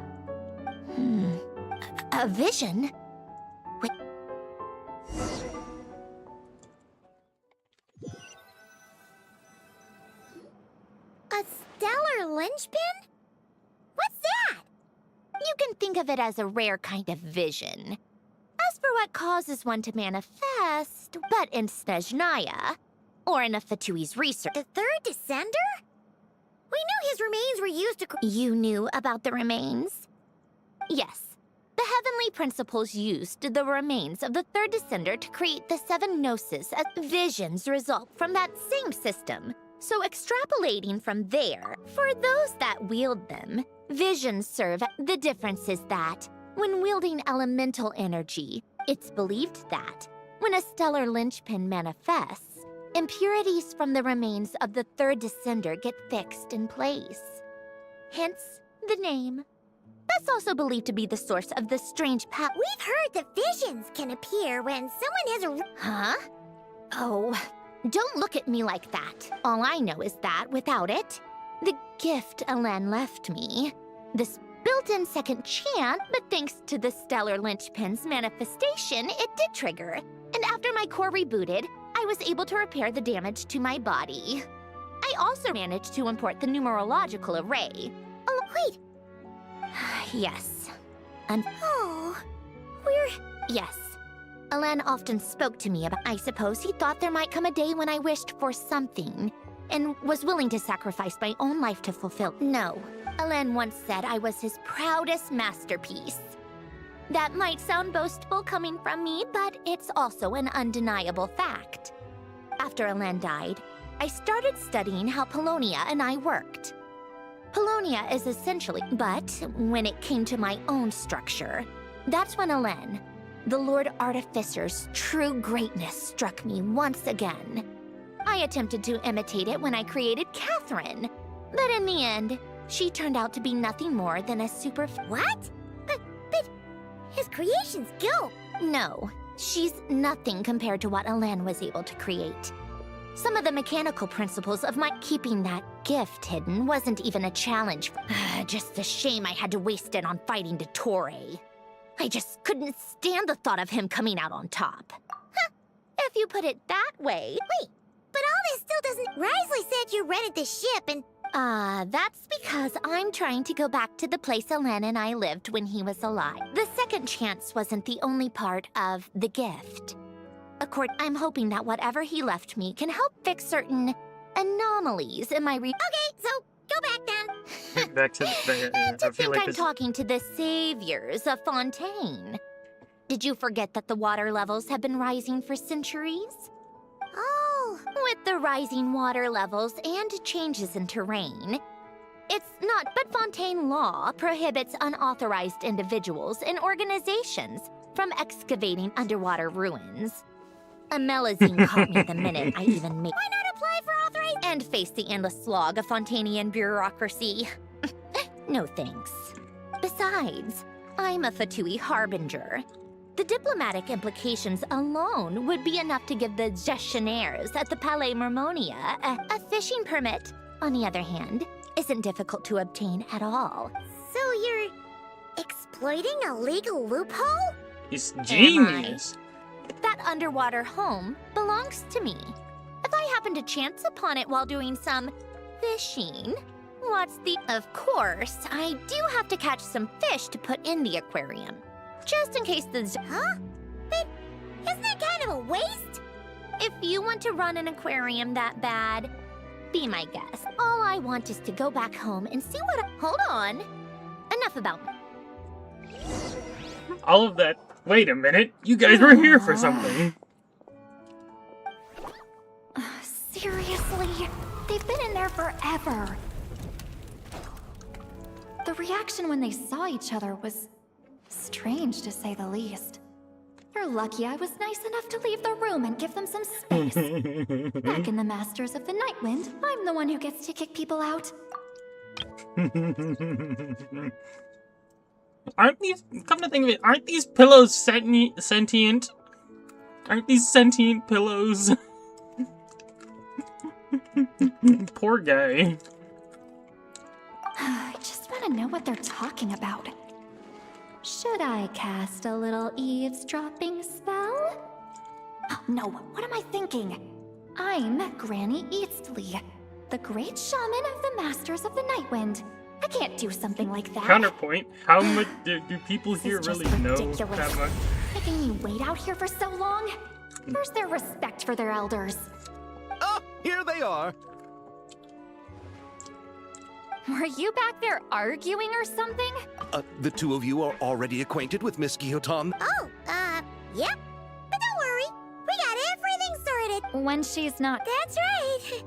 A vision? Wait... A stellar linchpin? What's that? You can think of it as a rare kind of vision. As for what causes one to manifest, but in Snezhnaya, or in a Fatui's research... The third descender? We knew his remains were used to... You knew about the remains? Yes. The heavenly principles used the remains of the third descender to create the 7 gnosis as visions result from that same system. So extrapolating from there, for those that wield them, visions serve. The difference is that, when wielding elemental energy, it's believed that, when a stellar linchpin manifests, impurities from the remains of the third descender get fixed in place. Hence, the name. That's also believed to be the source of the strange power. We've heard that visions can appear when someone has a... Huh? Oh, don't look at me like that. All I know is that, without it, the gift Alen left me, this built-in second chance, but thanks to the stellar linchpin's manifestation, it did trigger. And after my core rebooted, I was able to repair the damage to my body. I also managed to import the numerological array. Oh, wait. Yes. Oh, Yes. Alen often spoke to me about... I suppose he thought there might come a day when I wished for something, and was willing to sacrifice my own life to fulfill... No. Alen once said I was his proudest masterpiece. That might sound boastful coming from me, but it's also an undeniable fact. After Alen died, I started studying how Polonia and I worked. Polonia is essentially... But when it came to my own structure, that's when Alen, the Lord Artificer's true greatness, struck me once again. I attempted to imitate it when I created Catherine, but in the end, she turned out to be nothing more than a super... What? But His creations go. No, she's nothing compared to what Alen was able to create. Some of the mechanical principles of my keeping that gift hidden wasn't even a challenge. Just a shame I had to waste it on fighting Dottore. I just couldn't stand the thought of him coming out on top. Huh, if you put it that way. Wait, but all this still doesn't... Risley said you rented the ship and... That's because I'm trying to go back to the place Alen and I lived when he was alive. The second chance wasn't the only part of the gift. I'm hoping that whatever he left me can help fix certain anomalies in my Okay, so go back then. Back to the... And to I feel think like I'm this... talking to the saviors of Fontaine. Did you forget that the water levels have been rising for centuries? Oh. With the rising water levels and changes in terrain, it's not, but Fontaine law prohibits unauthorized individuals and organizations from excavating underwater ruins. A Melazine caught me the minute I even made... Why not apply for authorization? And face the endless slog of Fontainian bureaucracy. No thanks. Besides, I'm a Fatui harbinger. The diplomatic implications alone would be enough to give the gestionnaires at the Palais Mermonia a fishing permit. On the other hand, isn't difficult to obtain at all. So you're exploiting a legal loophole? He's genius. That underwater home belongs to me. If I happen to chance upon it while doing some fishing, what's the... Of course, I do have to catch some fish to put in the aquarium. Just in case the... Huh? But isn't that kind of a waste? If you want to run an aquarium that bad, be my guest. All I want is to go back home and see what Hold on. Enough about me. All of that... Wait a minute. You guys were here for something. Seriously? They've been in there forever. The reaction when they saw each other was strange, to say the least. You're lucky I was nice enough to leave the room and give them some space. Back in the Masters of the Nightwind, I'm the one who gets to kick people out. Aren't these... Come to think of it, aren't these pillows sentient? Aren't these sentient pillows? Poor guy. I just want to know what they're talking about. Should I cast a little eavesdropping spell? Oh, no, what am I thinking? I'm Granny Eastley, the great shaman of the Masters of the Nightwind. I can't do something like that. Counterpoint, how much do people here This is really just know ridiculous. that much? Making me wait out here for so long? Where's their respect for their elders? Oh, here they are. Were you back there arguing or something? The two of you are already acquainted with Miss Guillotin. Oh, yep. But don't worry, we got everything sorted. When she's not... That's right.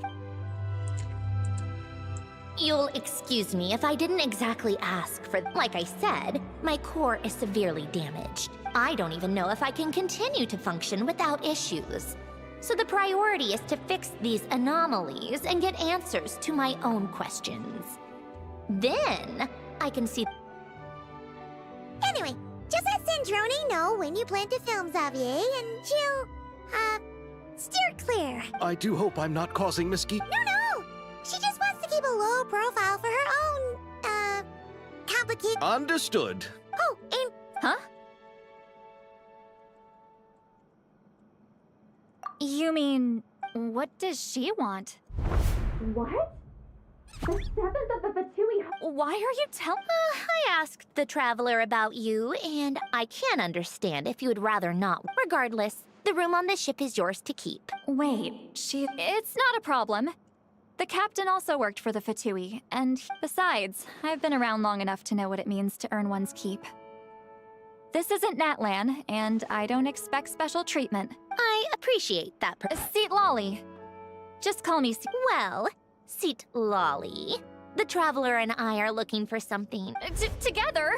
You'll excuse me if I didn't exactly ask for... Like I said, my core is severely damaged. I don't even know if I can continue to function without issues. So the priority is to fix these anomalies and get answers to my own questions. Then, I can see... Anyway, just let Sandrone know when you plan to film Xavier, and she'll, steer clear. I do hope I'm not causing Miss Guillotin... No! She just wants to keep a low profile for her own, complicated... Understood. Oh, and... Huh? You mean, what does she want? What? The 7th of the Fatui... Why are you telling... I asked the Traveler about you, and I can understand if you would rather not. Regardless, the room on the ship is yours to keep. Wait, It's not a problem. The captain also worked for the Fatui, and besides, I've been around long enough to know what it means to earn one's keep. This isn't Natlan, and I don't expect special treatment. I appreciate that. Seat Lolly. Just call me Well, Seat Lolly. The Traveler and I are looking for something. Together?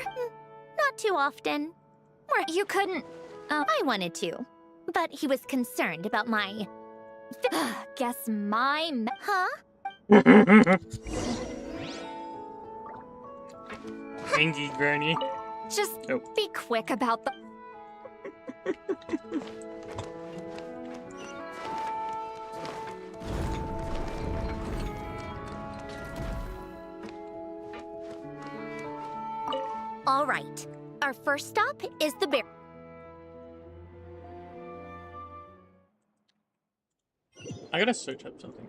Not too often. You couldn't... I wanted to, but he was concerned about my... Guess my... Huh? Angie Granny. Just Oh. be quick about the. All right. Our first stop is the bear. I gotta search up something.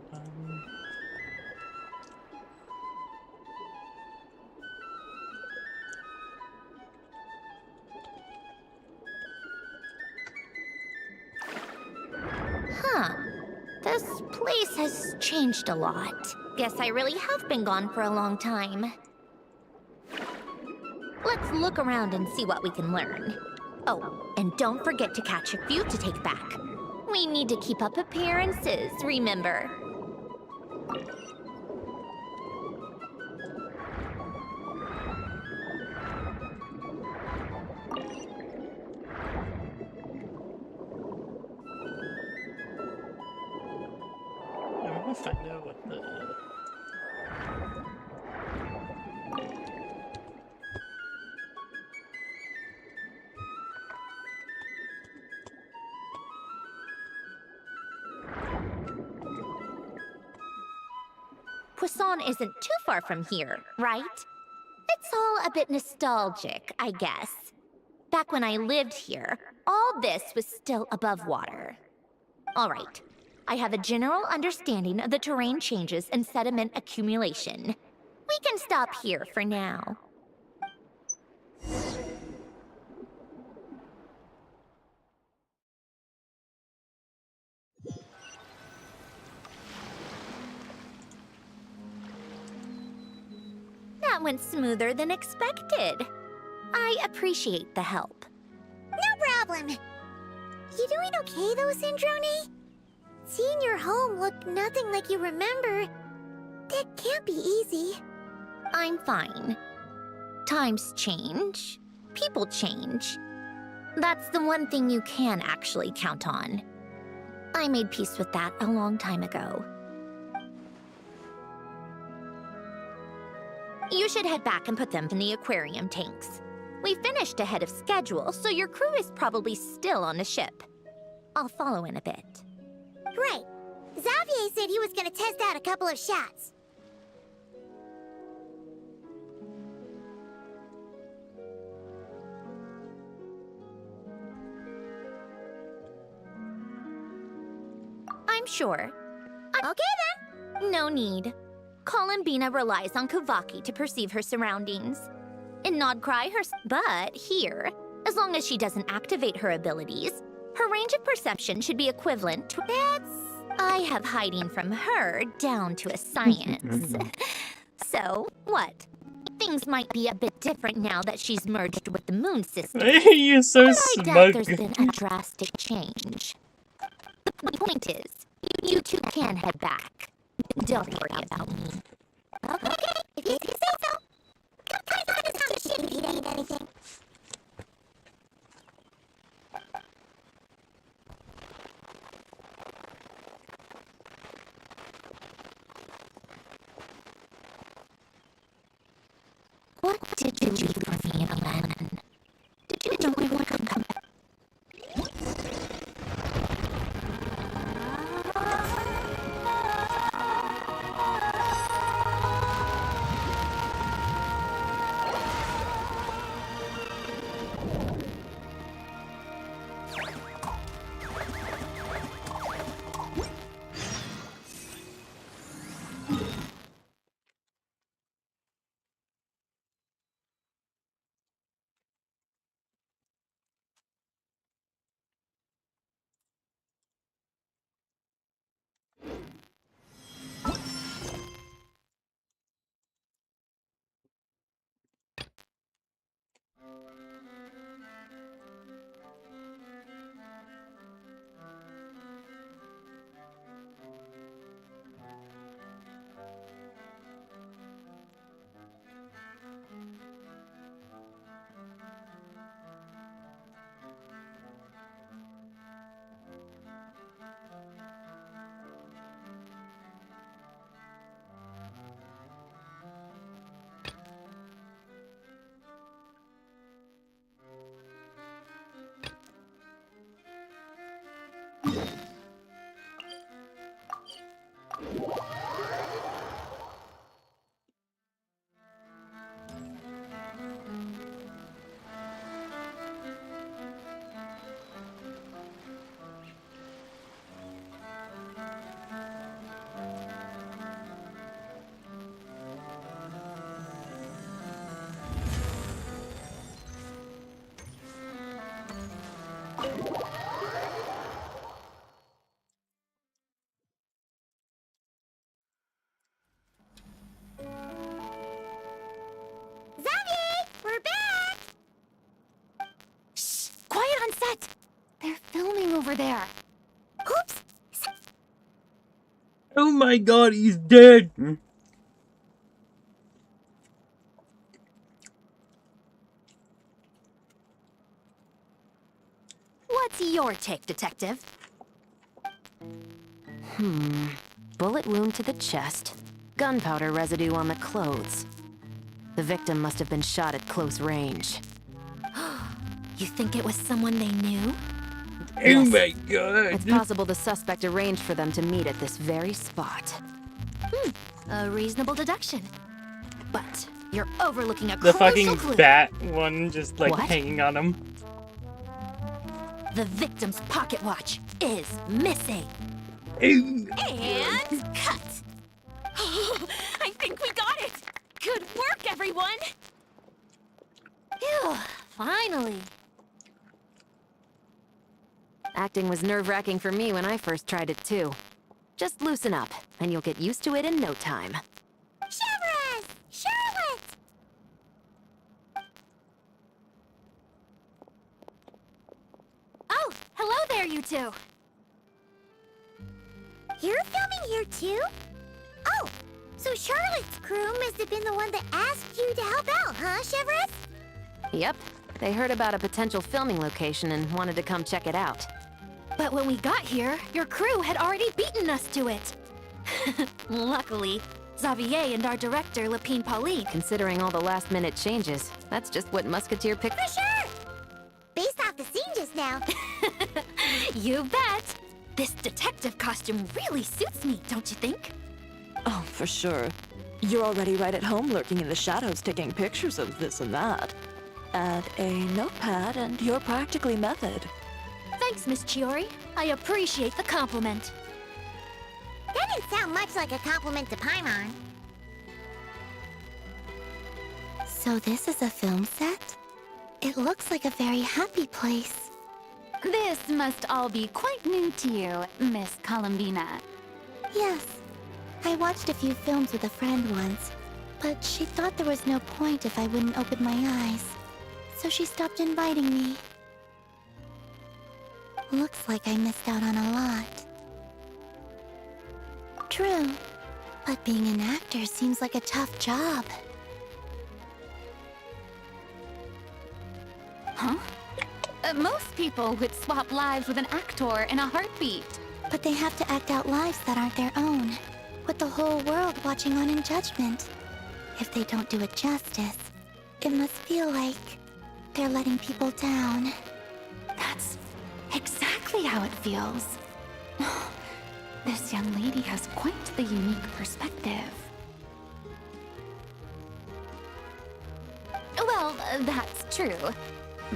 Huh. This place has changed a lot. Guess I really have been gone for a long time. Let's look around and see what we can learn. Oh, and don't forget to catch a few to take back. We need to keep up appearances, remember? I'm gonna find out what the. Poisson isn't too far from here, right? It's all a bit nostalgic, I guess. Back when I lived here, all this was still above water. All right. I have a general understanding of the terrain changes and sediment accumulation. We can stop here for now. That went smoother than expected. I appreciate the help. No problem. You doing okay though, Syndrome? Seeing your home look nothing like you remember, that can't be easy. I'm fine. Times change. People change. That's the one thing you can actually count on. I made peace with that a long time ago. You should head back and put them in the aquarium tanks. We finished ahead of schedule, so your crew is probably still on the ship. I'll follow in a bit. Right. Xavier said he was gonna test out a couple of shots. I'm sure. Okay then. No need. Columbina relies on Kavaki to perceive her surroundings. In Nodcry, but here, as long as she doesn't activate her abilities, her range of perception should be equivalent to... I have hiding from her down to a science. So, what? Things might be a bit different now that she's merged with the moon system. You're so but I doubt there's smug. been a drastic change. The point is, you two can head back. Don't worry about me. Okay, if you say so. Come find us on the ship if you need anything. What did you do for me, Alan? Did you know I would come back? over there. Oops! Oh my god, he's dead! What's your take, Detective? Bullet wound to the chest. Gunpowder residue on the clothes. The victim must have been shot at close range. You think it was someone they knew? Oh Yes. my god! It's possible the suspect arranged for them to meet at this very spot. A reasonable deduction. But you're overlooking a The crucial fucking clue. bat one just like What? hanging on him. The victim's pocket watch is missing. Ew. And cut! I think we got it! Good work, everyone! Phew, finally. Acting was nerve-wracking for me when I first tried it too. Just loosen up, and you'll get used to it in no time. Severus! Charlotte! Oh, hello there, you two! You're filming here too? Oh, so Charlotte's crew must have been the one that asked you to help out, huh, Severus? Yep, they heard about a potential filming location and wanted to come check it out. But when we got here, your crew had already beaten us to it. Luckily, Xavier and our director, Lapine Pauline. Considering all the last-minute changes, that's just what Musketeer picked. For sure! Based off the scene just now. You bet! This detective costume really suits me, don't you think? Oh, for sure. You're already right at home lurking in the shadows taking pictures of this and that. Add a notepad and you're practically method. Thanks, Miss Chiori. I appreciate the compliment. That didn't sound much like a compliment to Paimon. So this is a film set? It looks like a very happy place. This must all be quite new to you, Miss Columbina. Yes. I watched a few films with a friend once, but she thought there was no point if I wouldn't open my eyes. So she stopped inviting me. Looks like I missed out on a lot. True, but being an actor seems like a tough job. Huh? Most people would swap lives with an actor in a heartbeat. But they have to act out lives that aren't their own, with the whole world watching on in judgment. If they don't do it justice, it must feel like they're letting people down. That's exactly how it feels. This young lady has quite the unique perspective. Well, that's true.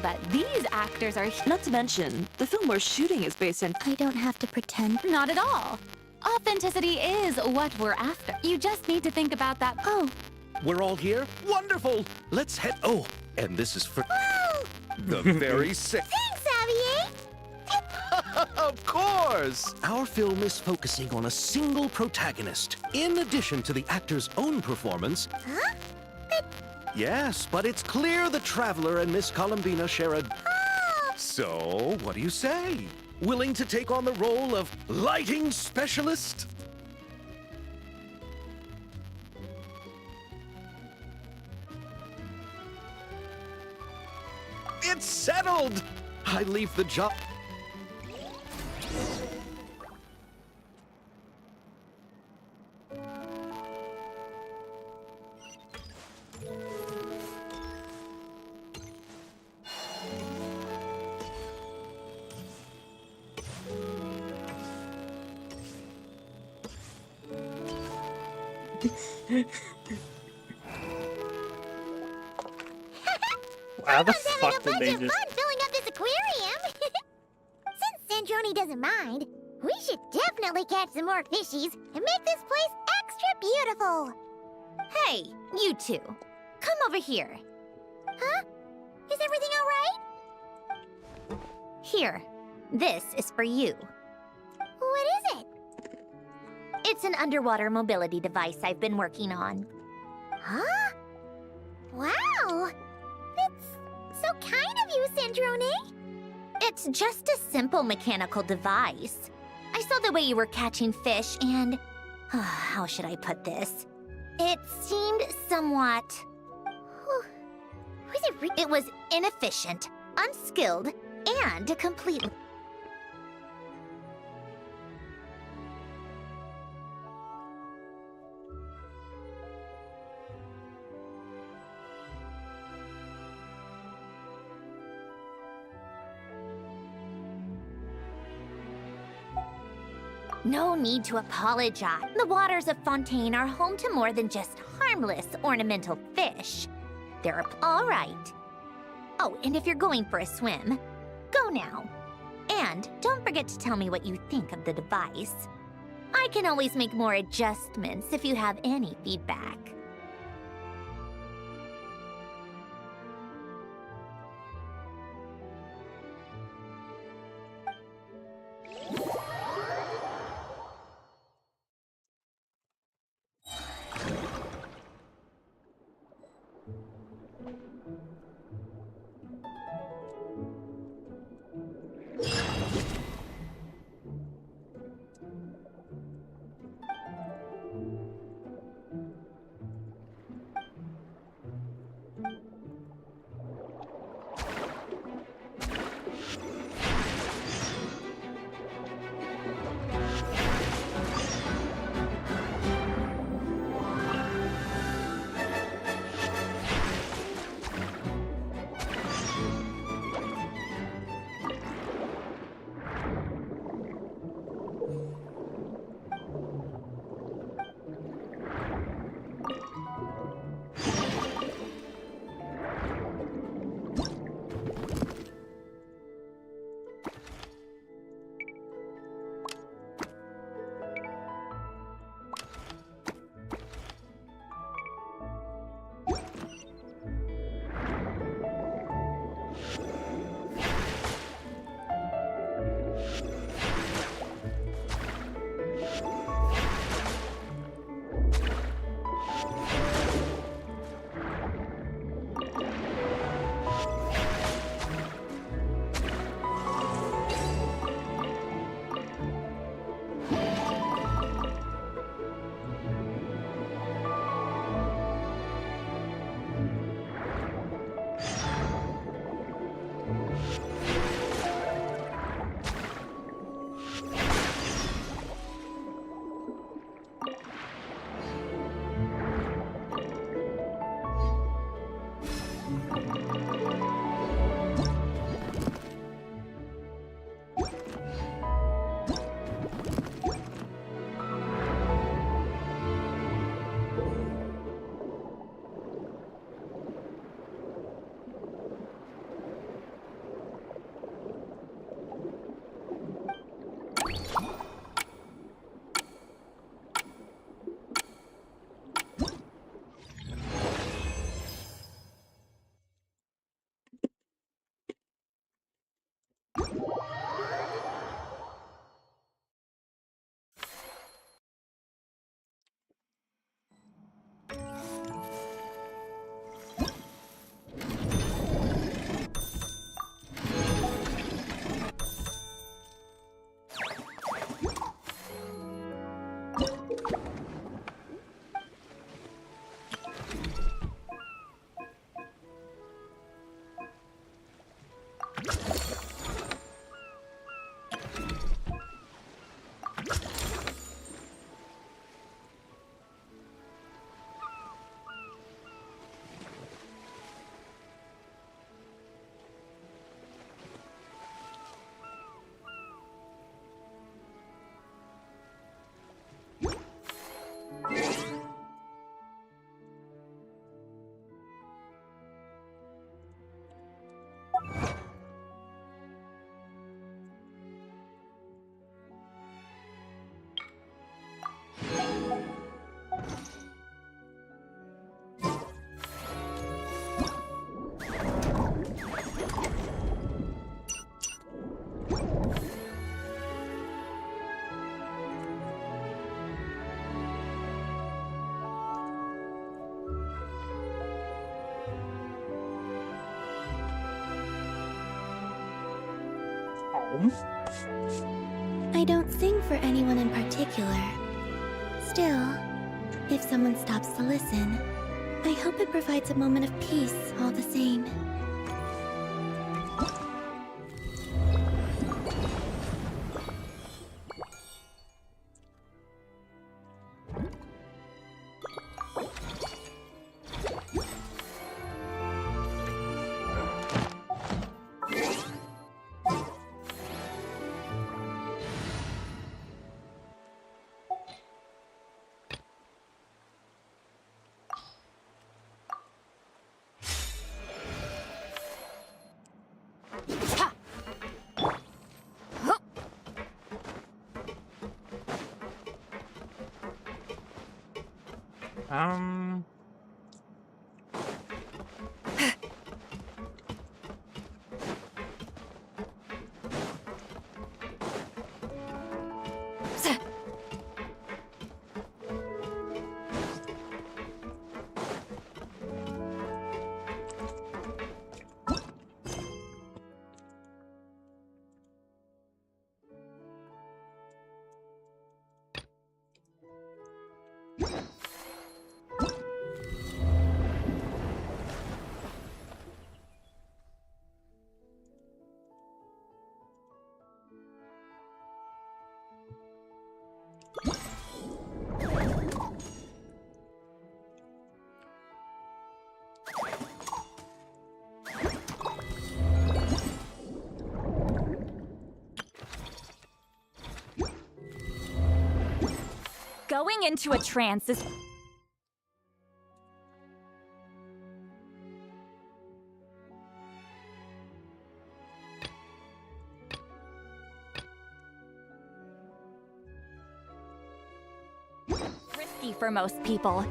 But these actors are... Not to mention, the film we're shooting is based in... I don't have to pretend. Not at all. Authenticity is what we're after. You just need to think about that. Oh, We're all here? Wonderful! Let's head. Oh, and this is for the very sick. Thanks, Xavier! Of course! Our film is focusing on a single protagonist, in addition to the actor's own performance. Huh? Yes, but it's clear the Traveler and Miss Columbina share a... Oh! So, what do you say? Willing to take on the role of lighting specialist? It's settled! I leave the job... How the Someone's fuck having a did they bunch of just... fun filling up this aquarium. Since Sandroni doesn't mind, we should definitely catch some more fishies and make this place extra beautiful. Hey, you two. Come over here. Huh? Is everything all right? Here. This is for you. What is it? It's an underwater mobility device I've been working on. Huh? Wow! That's so kind of you, Sandrone. It It's just a simple mechanical device. I saw the way you were catching fish and... how should I put this? It seemed somewhat... it was inefficient, unskilled, and completely... No need to apologize. The waters of Fontaine are home to more than just harmless ornamental fish. They're all right. Oh, and if you're going for a swim, go now. And don't forget to tell me what you think of the device. I can always make more adjustments if you have any feedback. I don't sing for anyone in particular. Still, if someone stops to listen, I hope it provides a moment of peace all the same. Going into a trance is... risky for most people.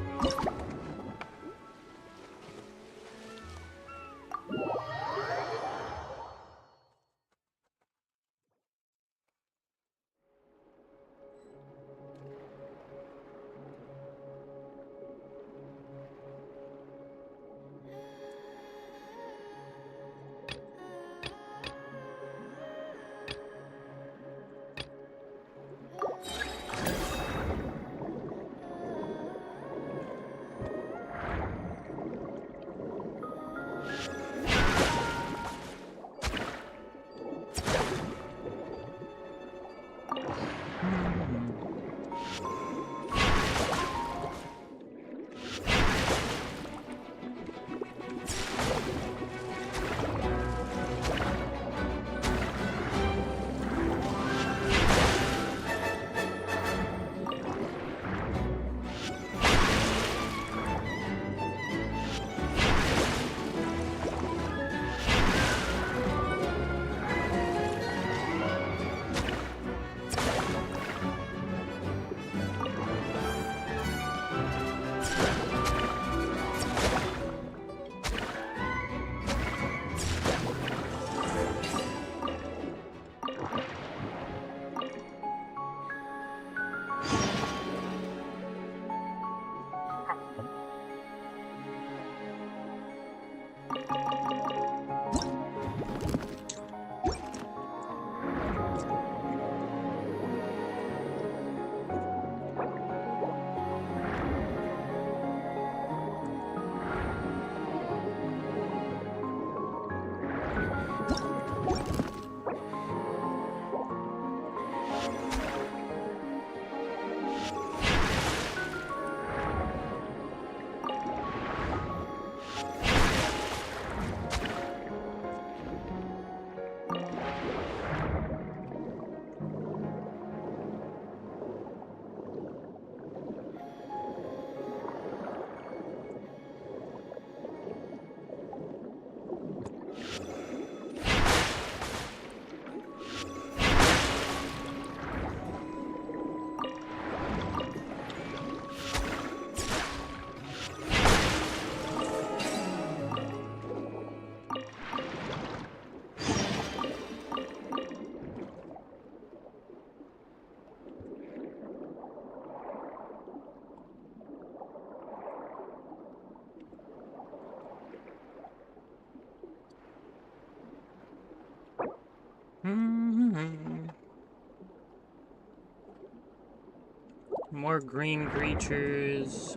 More green creatures.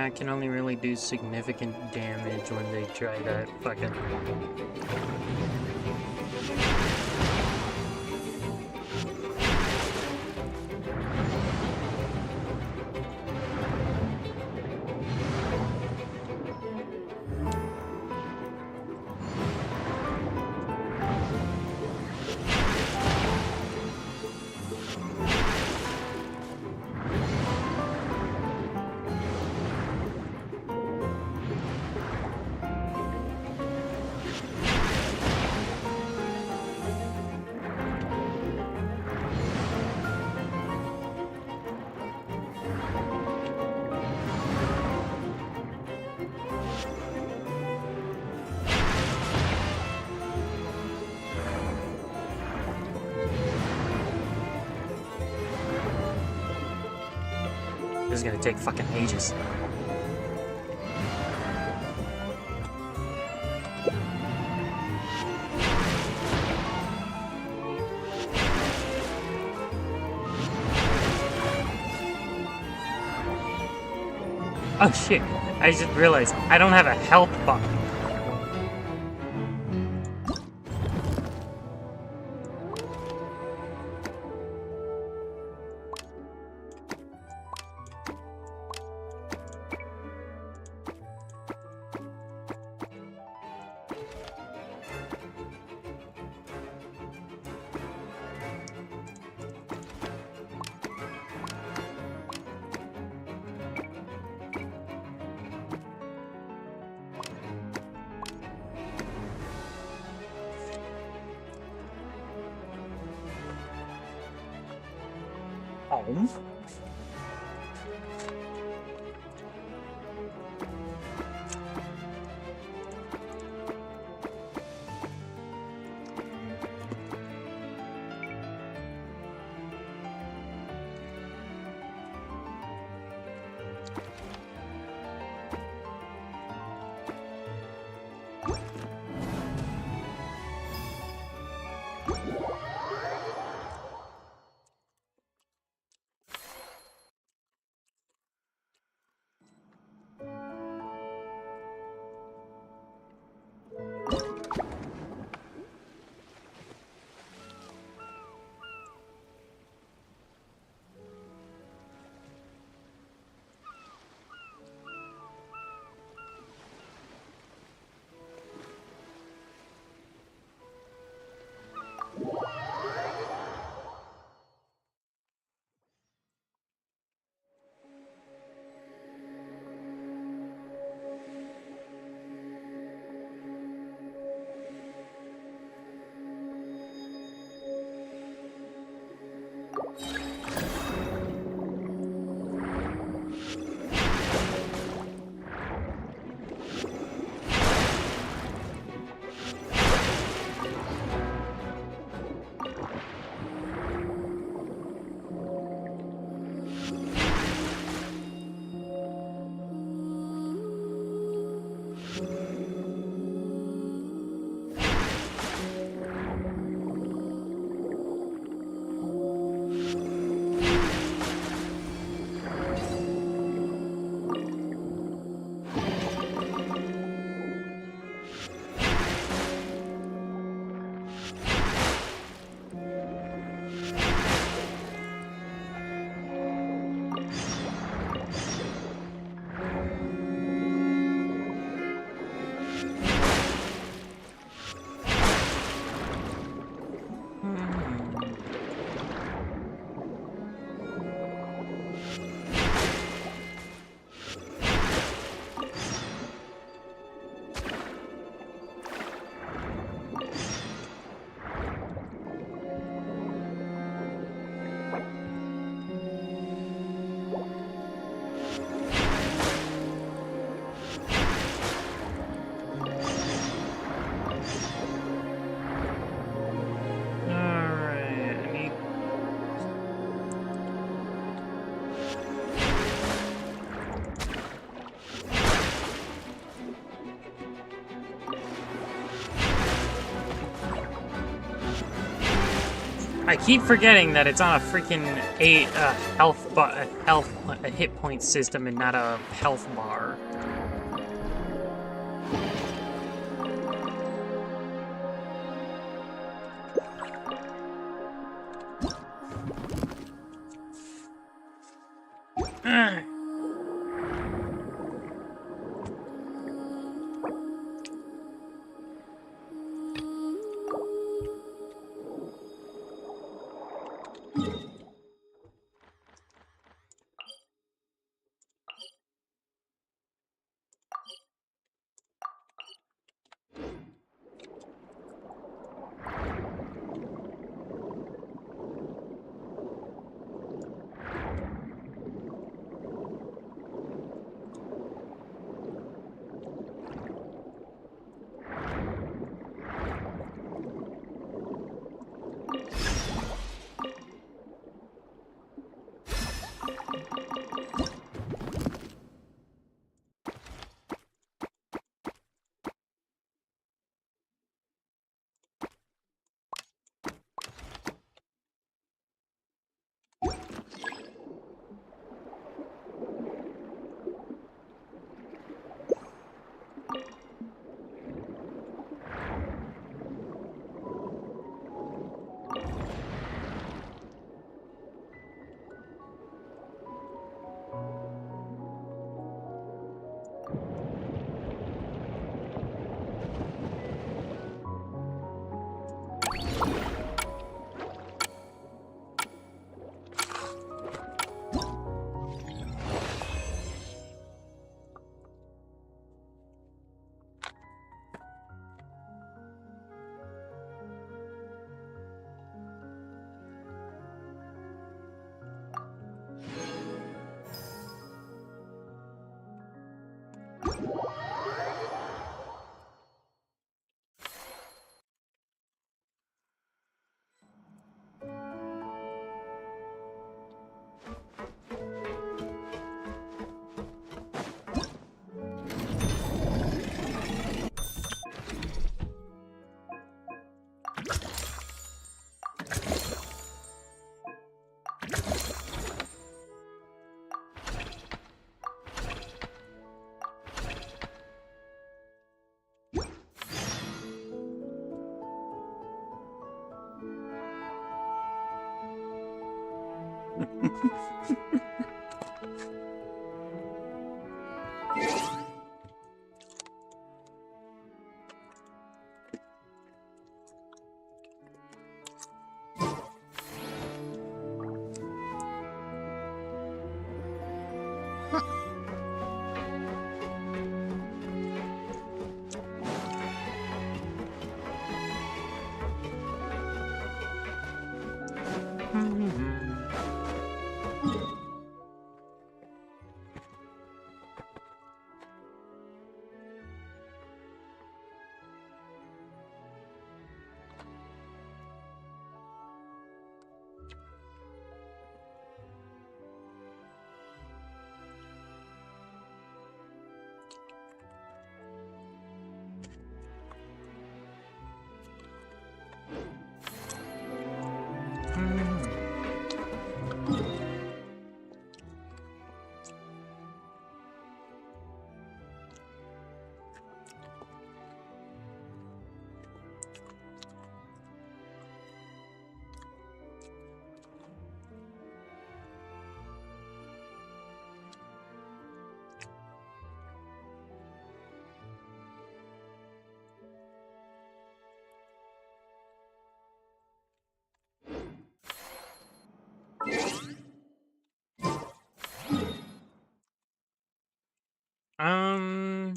I can only really do significant damage when they try that fucking. This is gonna take fucking ages. Oh shit, I just realized I don't have a health bar. Home? I keep forgetting that it's on a freaking a hit point system and not a health bar. Um,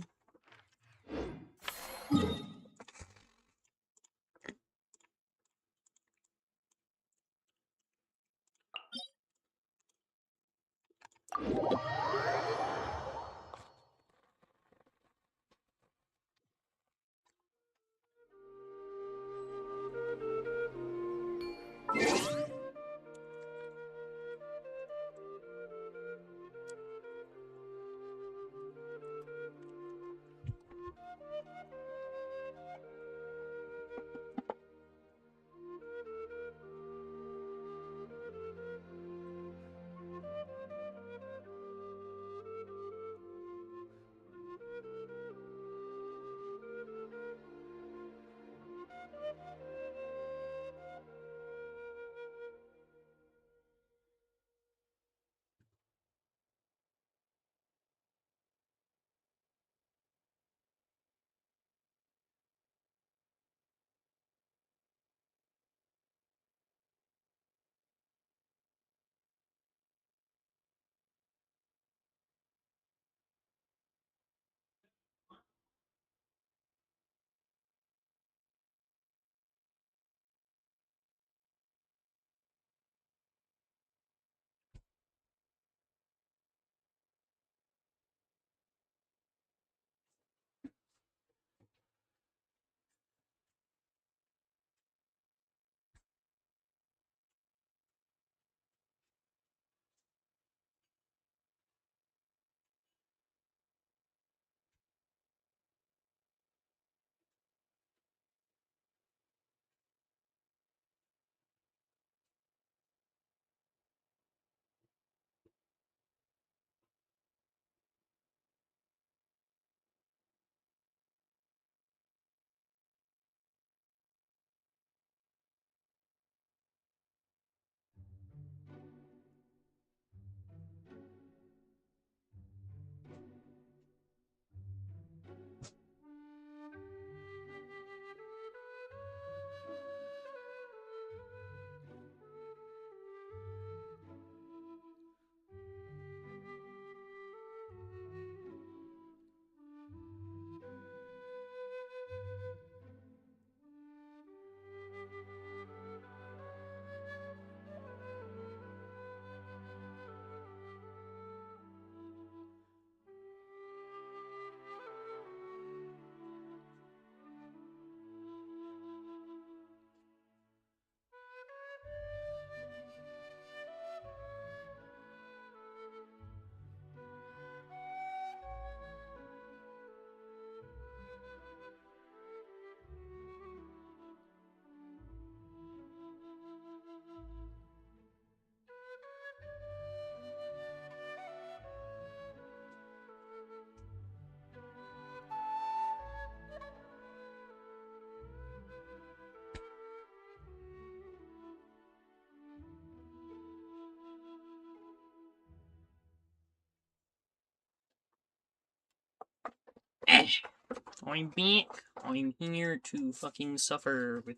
I'm back. I'm here to fucking suffer with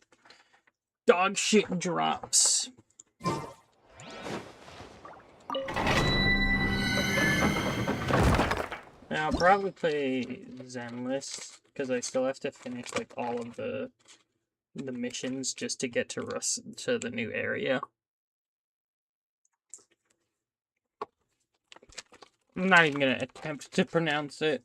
dog shit drops. Now, I'll probably play Zenless, because I still have to finish, like, all of the missions just to get to the new area. I'm not even gonna attempt to pronounce it.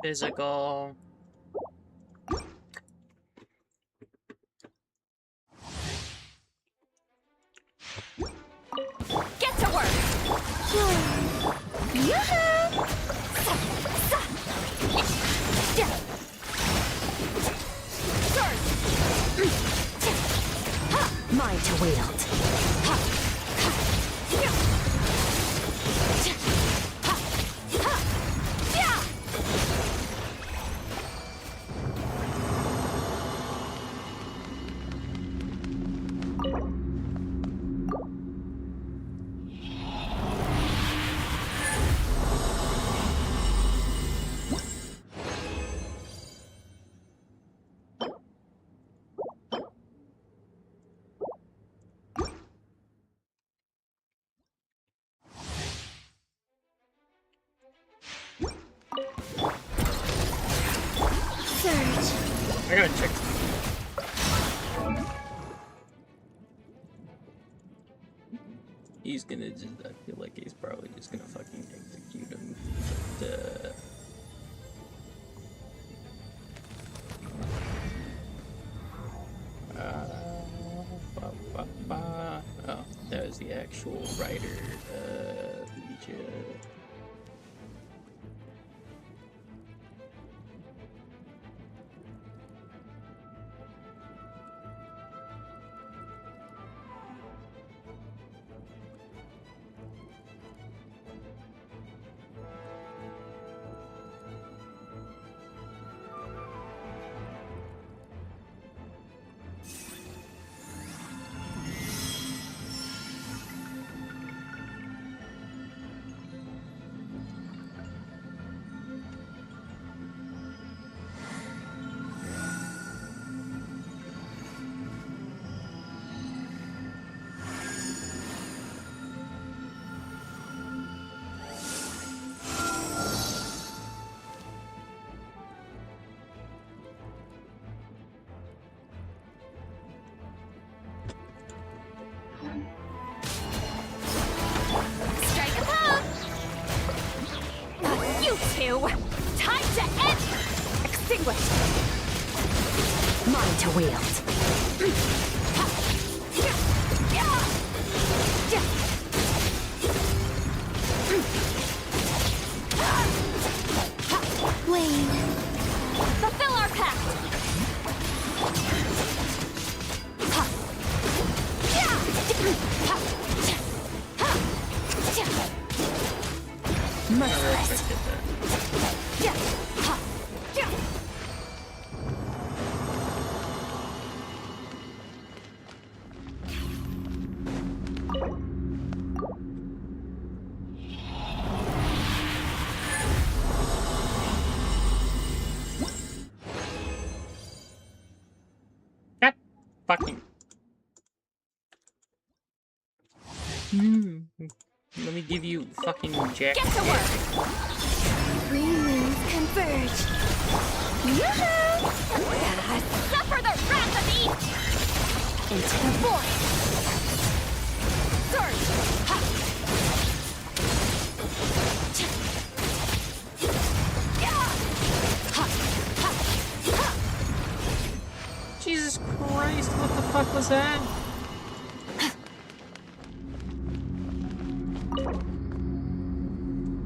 Physical. Get to work! Mine to wield. I gotta check. He's gonna just, I feel like he's probably just gonna fucking execute him. But, oh, that was the actual writer, Legion. Strike a pose! You two! Time to end! Extinguish! Mine to wield. Wayne. Fulfill our pact! Merciless. fucking... Let me give you fucking jack. Get to work! Three moons converge. Yoo-hoo! Suffer the wrath of me! Into the void! Surge! Ha! Jesus Christ, what the fuck was that?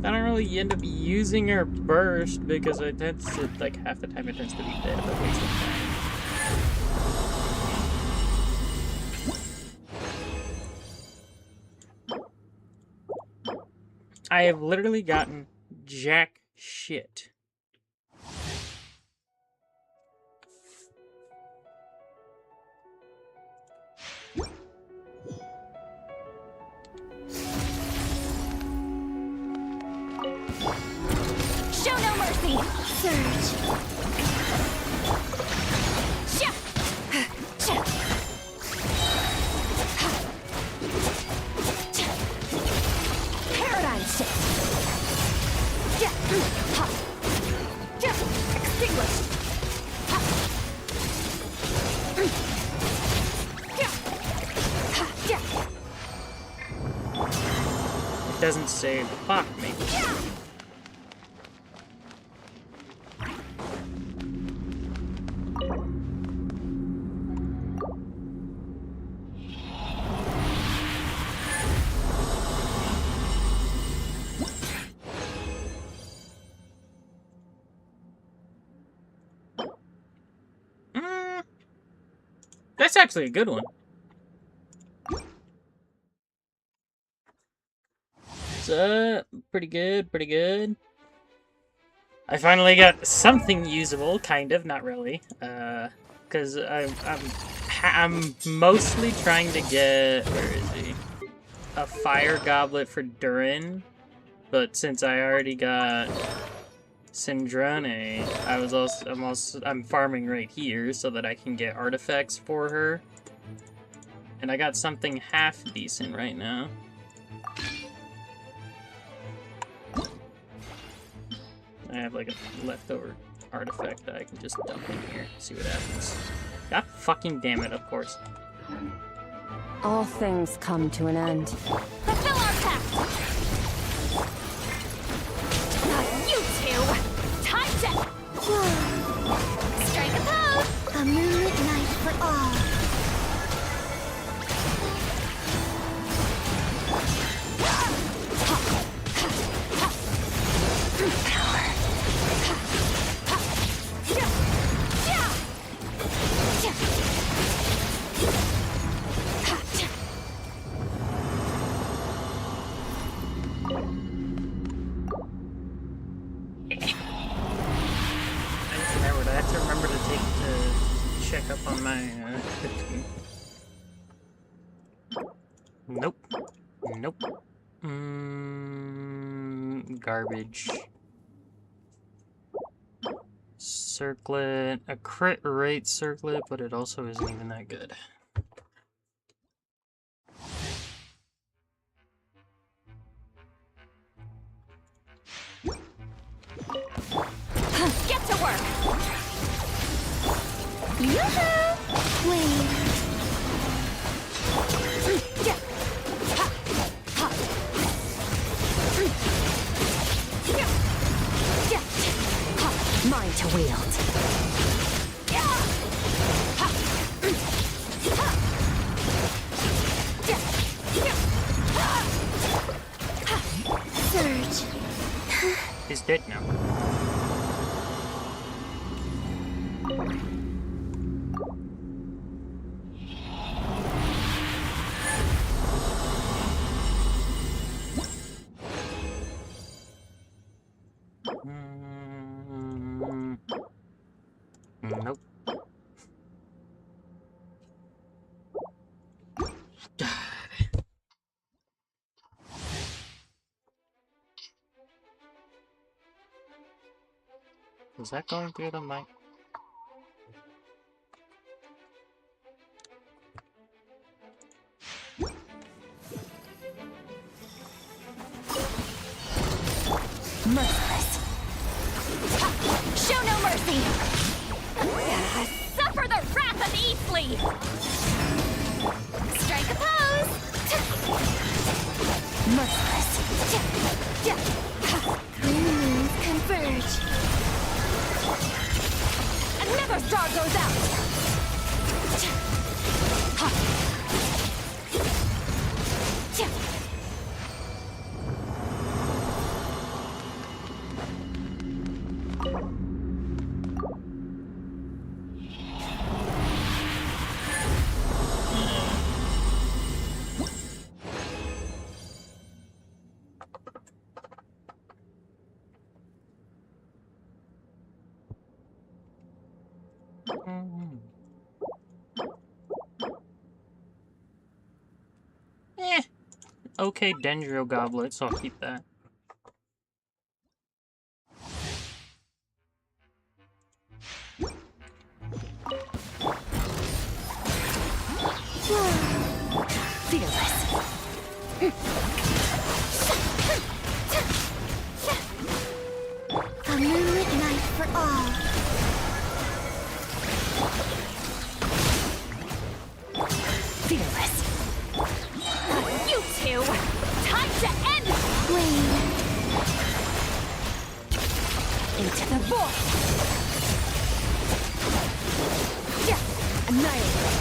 I don't really end up using her burst because it tends to, like, half the time it tends to be a bit of a waste of time. I have literally gotten jack shit. Show no mercy! Surge. Sha! Sha! Paradigm shift! Yeah! Ha! Yeah! Extinguished! Ha! Yeah! Ha! Yeah! It doesn't say fuck me. Yeah! That's actually a good one. It's pretty good, pretty good. I finally got something usable, kind of, not really. Because I'm mostly trying to get, where is he? A fire goblet for Durin, but since I already got Syndrone, I'm farming right here so that I can get artifacts for her. And I got something half decent right now. I have like a leftover artifact that I can just dump in here, see what happens. God fucking damn it, of course. All things come to an end. Fulfill our pact! Not you two! Time to... Strike a pose! A moonlit night for all. I have to remember to check up on my Nope. Nope. Garbage. Circlet. A crit rate circlet, but it also isn't even that good. Get to work! Yoo-hoo! Wait. Mine to wield. Surge. He's dead now. Nope. Was that going through the mic? Merciless. Show no mercy! Suffer the wrath of Eastleigh! Strike a pose! Merciless. Green moons converge. Another star goes out! Okay, Dendro Goblet, so I'll keep that. Fearless. A moonlit night for all. Fearless. You two! Time to end! Flame. Into the void! Annihilate!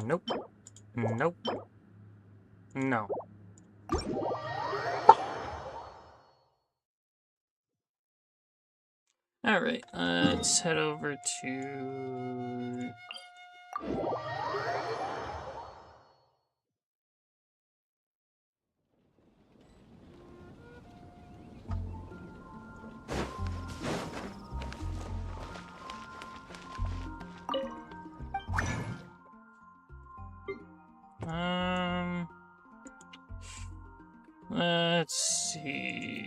Nope. Nope. No. Alright, let's head over to... Let's see...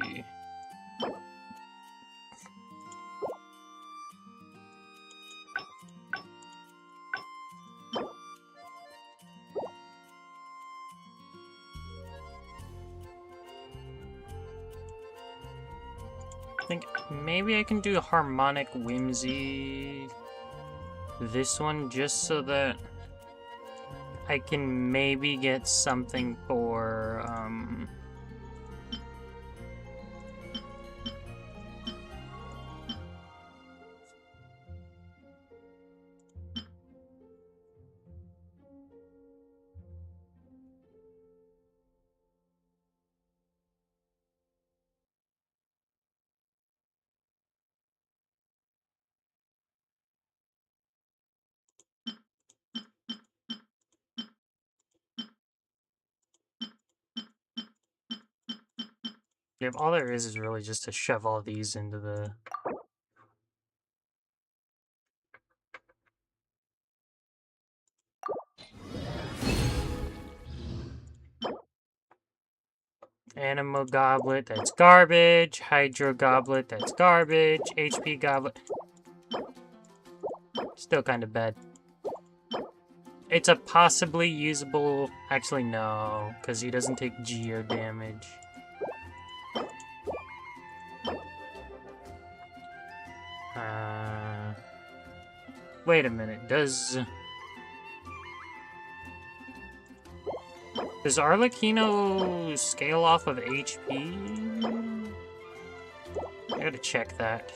I think maybe I can do Harmonic Whimsy this one just so that I can maybe get something for yeah, all there is really just to shove all these into the... Animal Goblet, that's garbage. Hydro Goblet, that's garbage. HP Goblet... Still kind of bad. It's a possibly usable... Actually, no, because he doesn't take geo damage. Wait a minute, does Arlecchino scale off of HP? I gotta check that.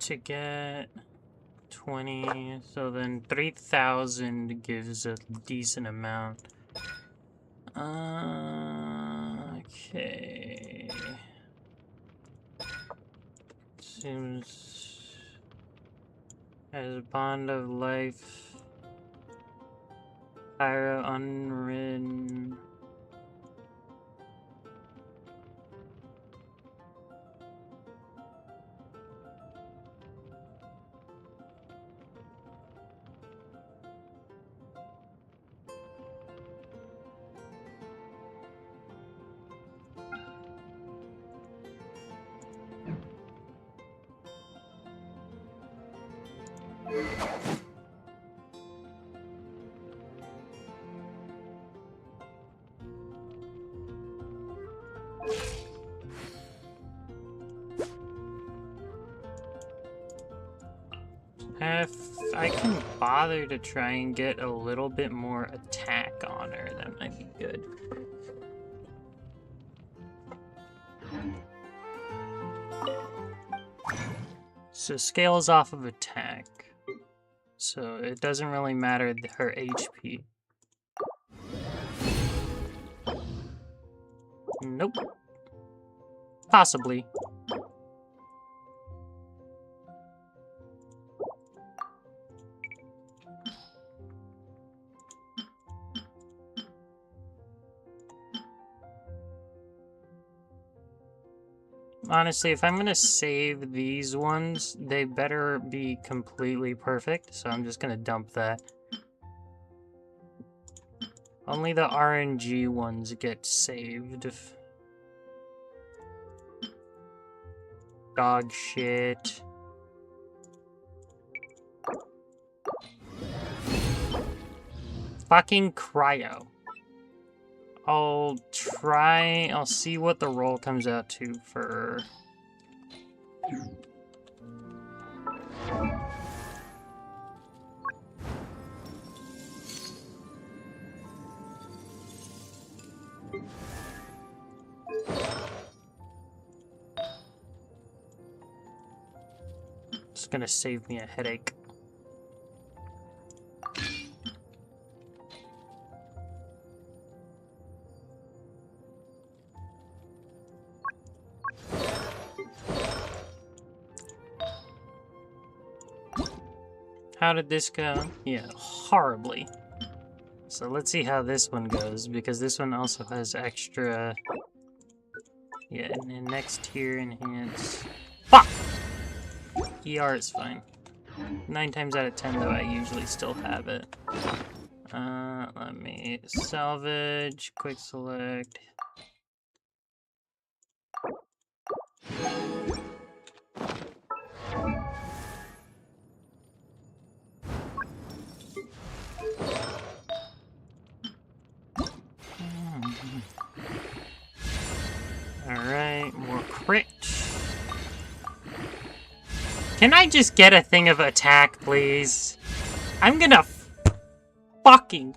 to get 20, so then 3,000 gives a decent amount. Okay. Seems as bond of life. Pyro unwritten. If I can bother to try and get a little bit more attack on her, that might be good. So scales off of attack. So it doesn't really matter her HP. Nope. Possibly. Honestly, if I'm gonna save these ones, they better be completely perfect, so I'm just gonna dump that. Only the RNG ones get saved. Dog shit. Fucking cryo. I'll see what the roll comes out to for... It's gonna save me a headache. How did this go? Yeah, horribly. So let's see how this one goes, because this one also has extra... Yeah, and then next tier enhance... Fuck! ER is fine. 9 times out of 10 though, I usually still have it. Let me salvage, quick select. Alright, more crit. Can I just get a thing of attack, please? I'm gonna fucking...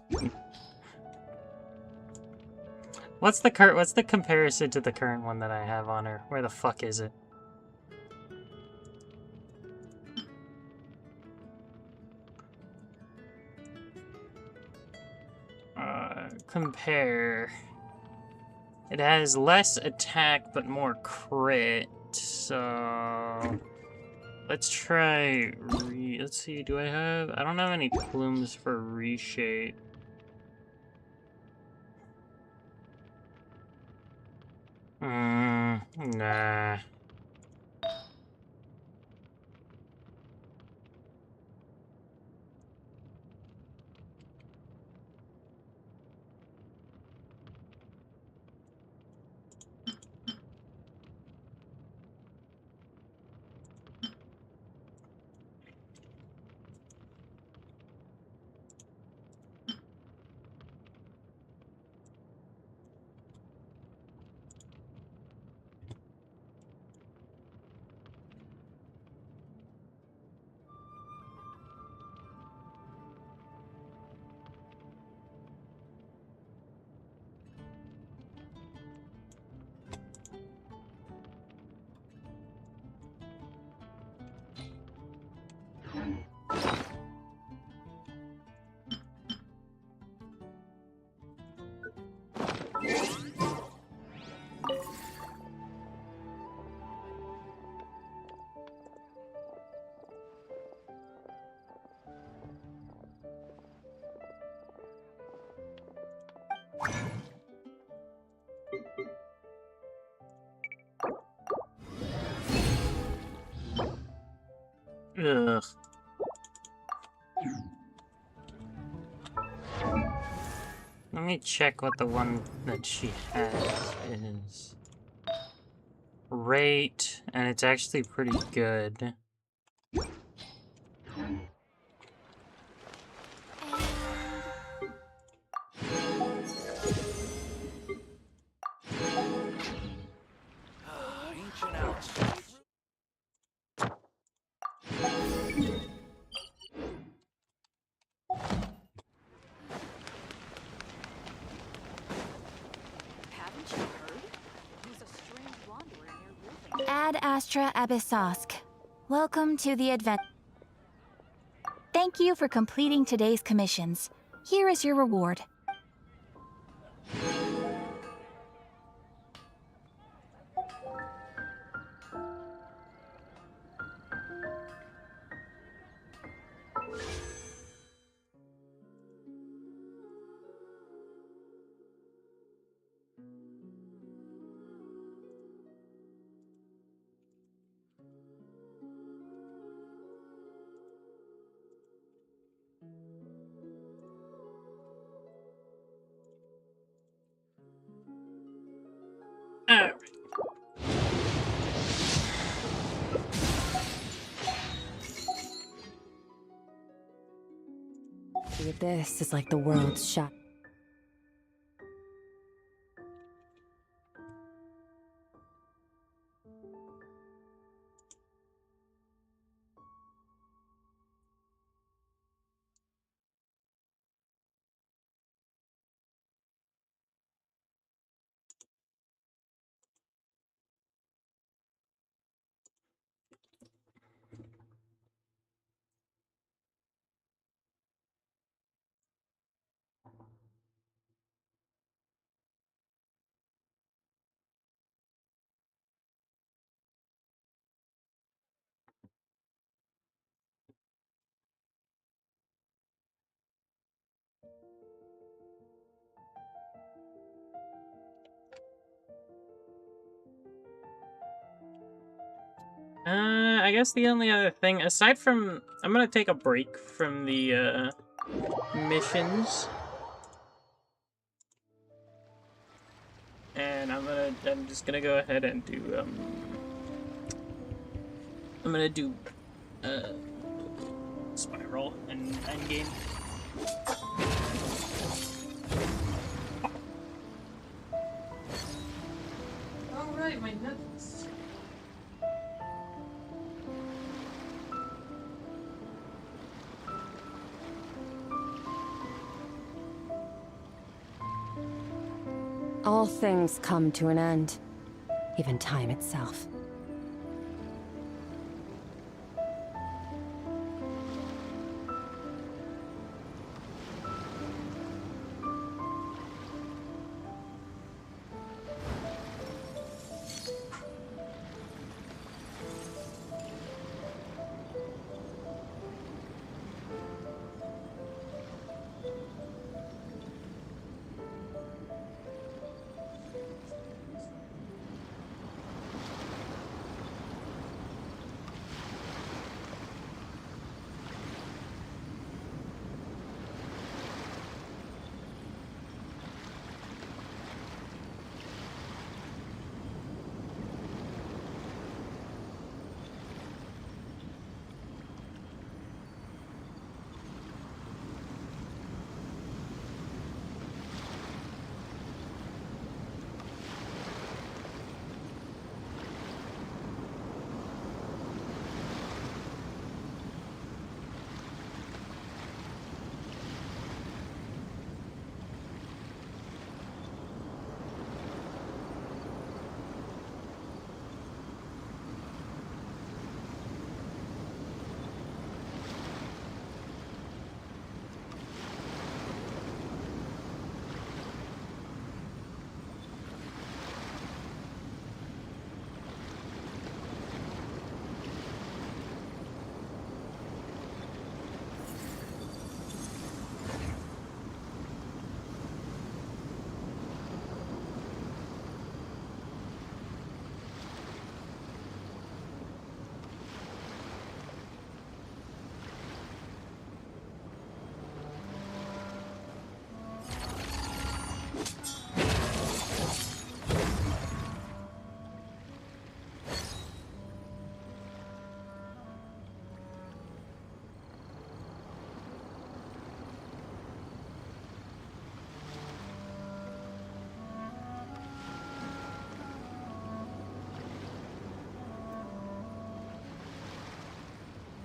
What's the comparison to the current one that I have on her? Where the fuck is it? Compare. It has less attack but more crit, so... Let's try let's see, do I have... I don't have any plumes for reshape. Nah. Ugh. Let me check what the one that she has is. Rate, and it's actually pretty good. Ancient ouch. Haven't you heard? There's a strange wanderer near Wolfen. Ad Astra Abyssosk. Welcome to the advent. Thank you for completing today's commissions. Here is your reward. Alright. The abyss is like the world's shot. I guess the only other thing, aside from... I'm gonna take a break from the, missions. And I'm just gonna go ahead and do, I'm gonna do, Spiral and Endgame. Alright, my nuts. All things come to an end, even time itself.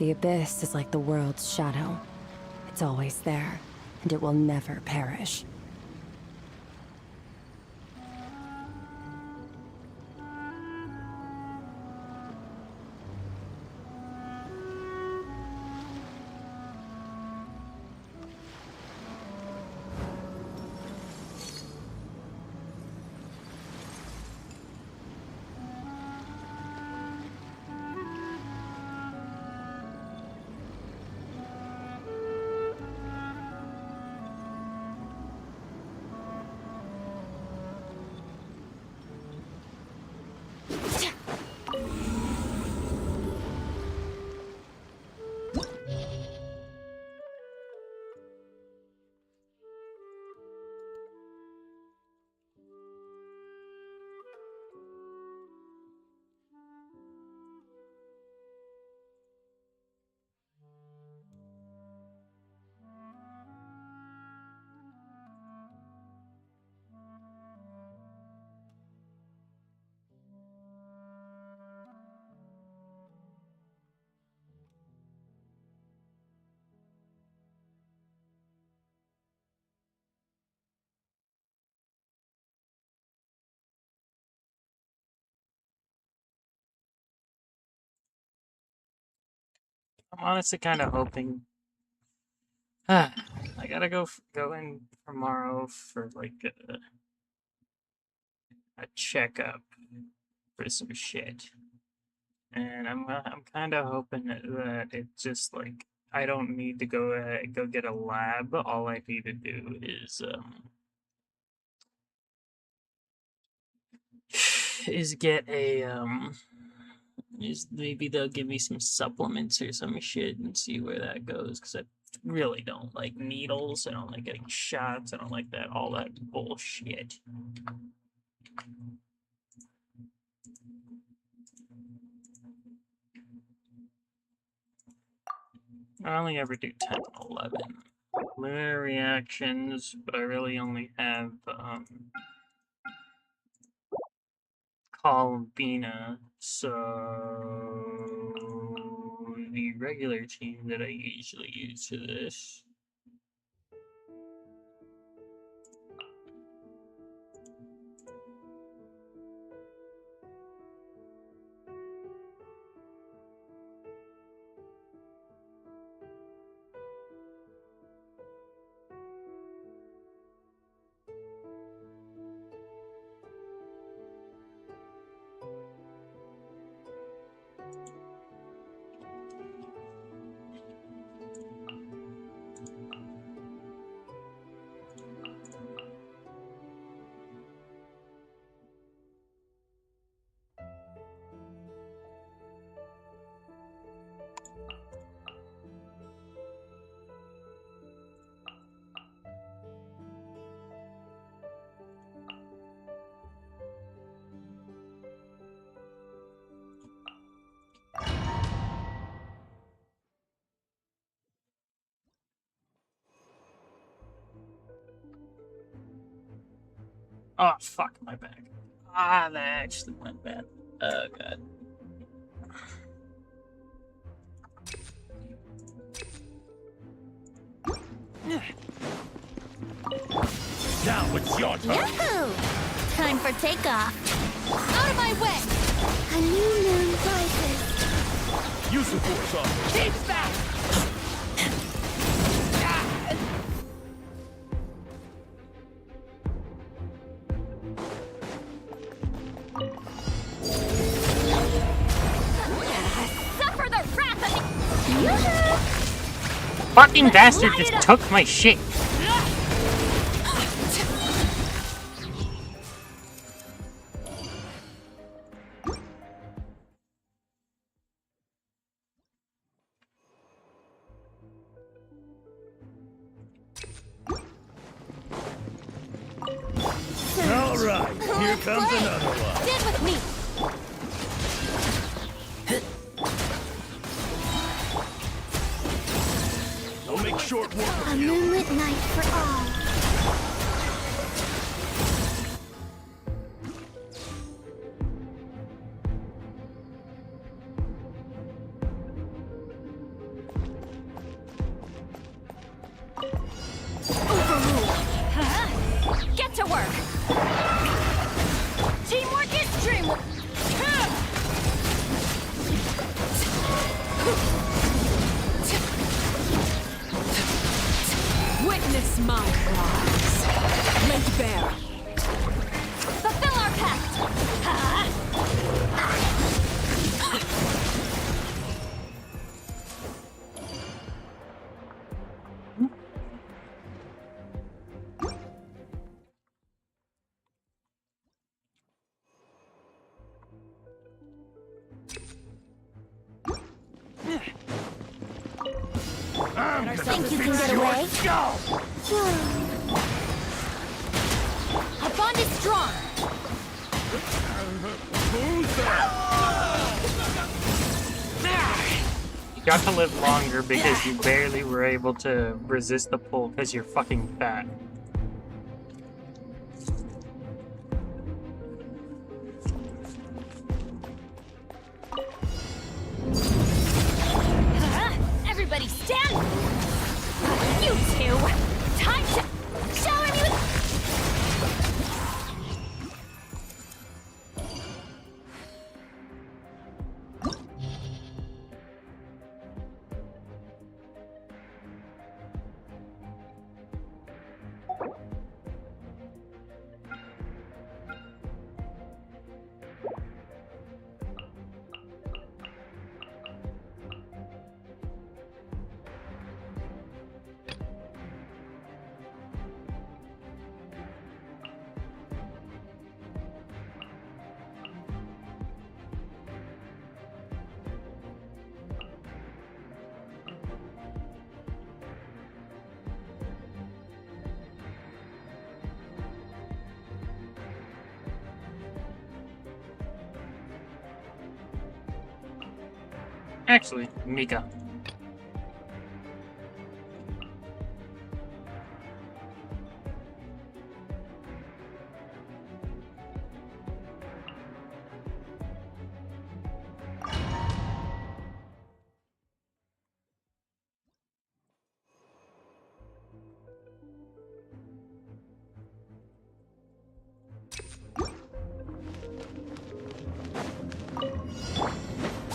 The abyss is like the world's shadow. It's always there, and it will never perish. I'm honestly kind of hoping. I gotta go in tomorrow for like a checkup for some shit, and I'm kind of hoping that it's just like I don't need to go get a lab. All I need to do is get a is maybe they'll give me some supplements or some shit and see where that goes, because I really don't like needles. I don't like getting shots. I don't like all that bullshit. I only ever do 10 and 11. Lunar reactions, but I really only have Columbina, so the regular team that I usually use for this. Oh, fuck, my back. Ah, that actually went bad. Oh, God. Now it's your turn. Yahoo! Time for takeoff. Out of my way! A new moon rises. Use the force on. Keep back! Suffer the wrath of the... Yoo-hoo! Fucking bastard just took my shit. All right, here comes another one. Stand with me. I'll make short work A of you. moonlit night for all. Witness my rise. Laid bare. Fulfill our pact! Think you can get away? Our bond is strong. You got to live longer because you barely were able to resist the pull because you're fucking fat. Everybody stand! You two! Time to shower me with... Actually, Mika.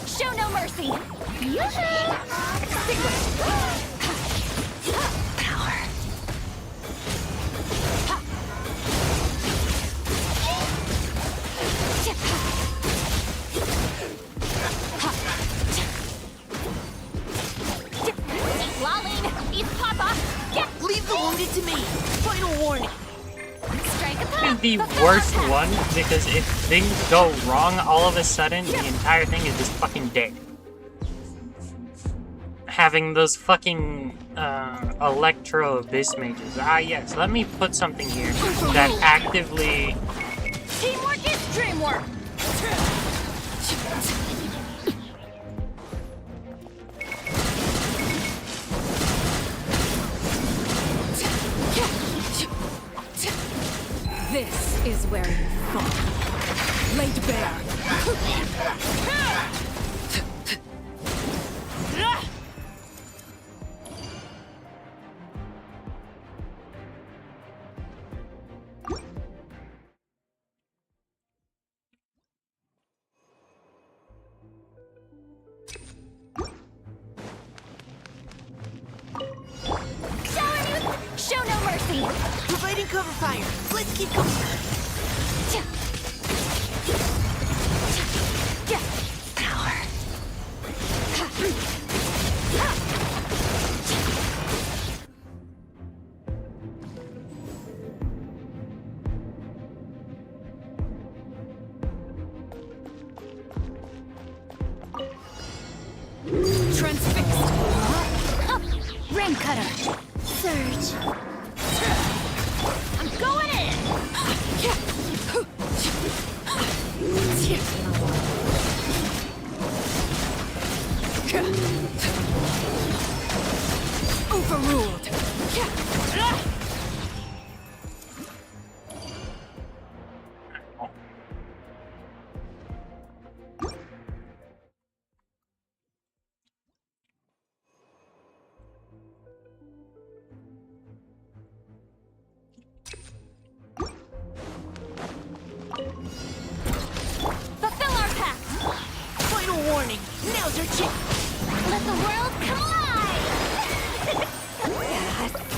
Show no mercy! Power. Lolling, it's Papa. Leave the wounded to me. Final warning. Strike a This is the worst one because if things go wrong all of a sudden, the entire thing is just fucking dead. Having those fucking electro abyss mages. Ah yes, let me put something here that actively... Teamwork is dreamwork! This is where you fall. Laid bare. Show no mercy! Providing cover fire. Let's keep going. Power. Transfixed. Rain cutter. Surge. I'm going in! Overruled. Fulfill our pact! Final warning. Now's your chance. Let the world collide!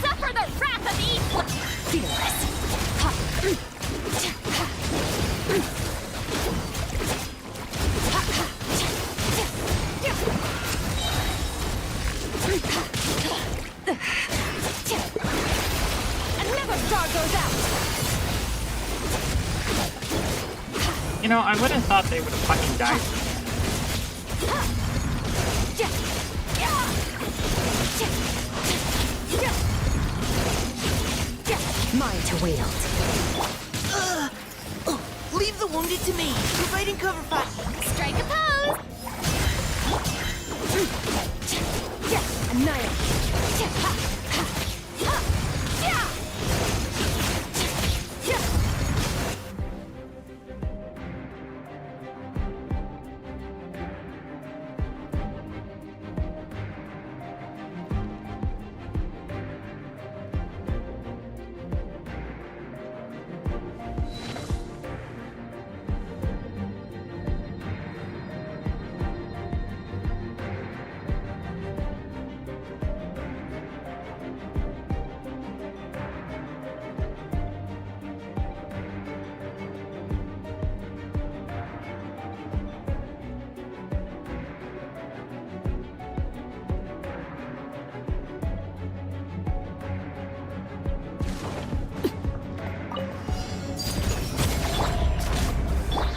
Suffer the Another star goes out! You know, I would have thought they would have fucking died. Mine to wield. Leave the wounded to me. Providing cover fire. Strike a pose! Annihilate.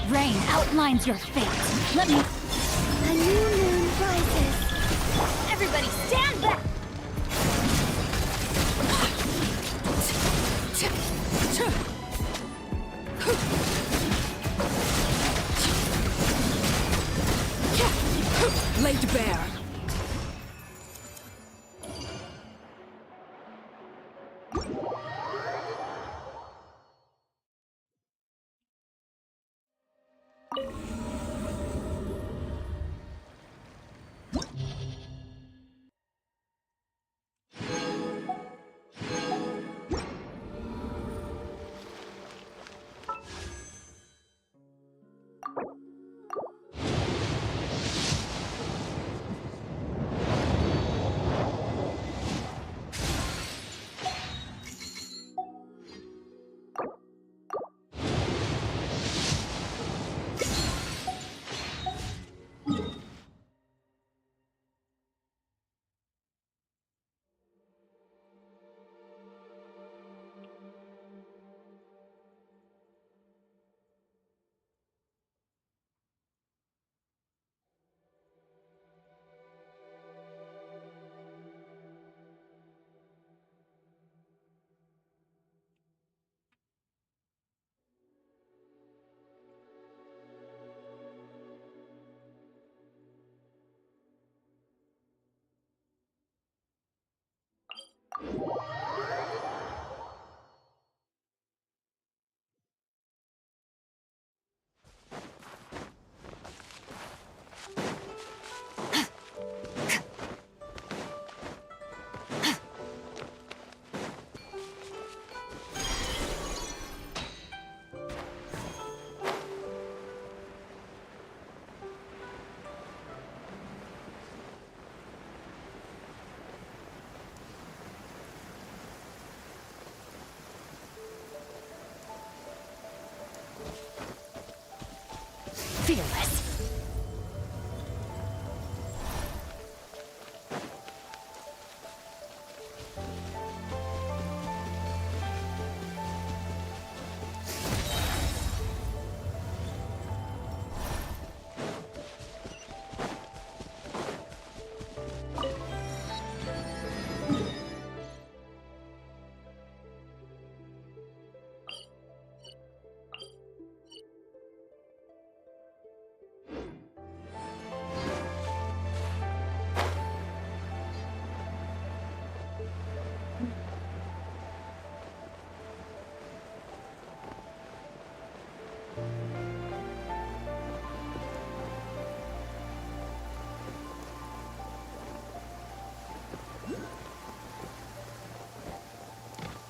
Rain outlines your fate. Let me... A new moon rises. Everybody stand back! Laid bare. Fearless.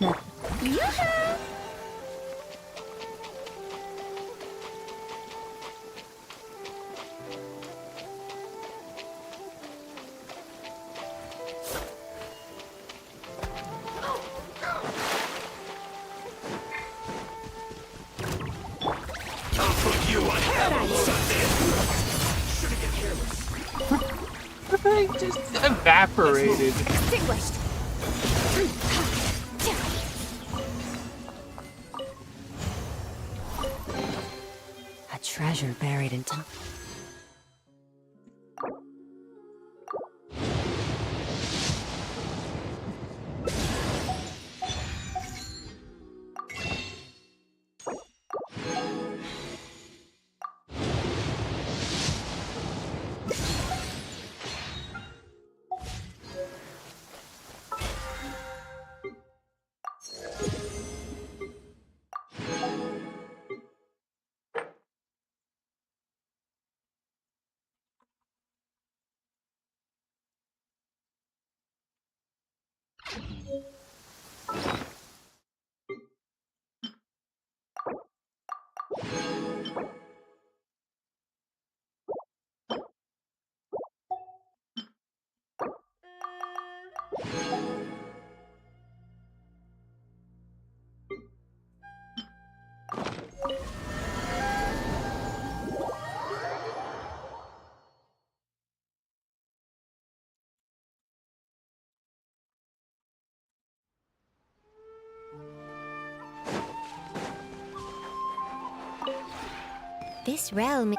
Yoo-hoo! Just evaporated. Extinguished. A treasure buried in time. This realm...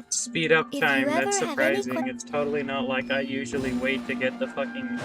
Speed up If time, you that's ever have any surprising. It's totally not like I usually wait to get the fucking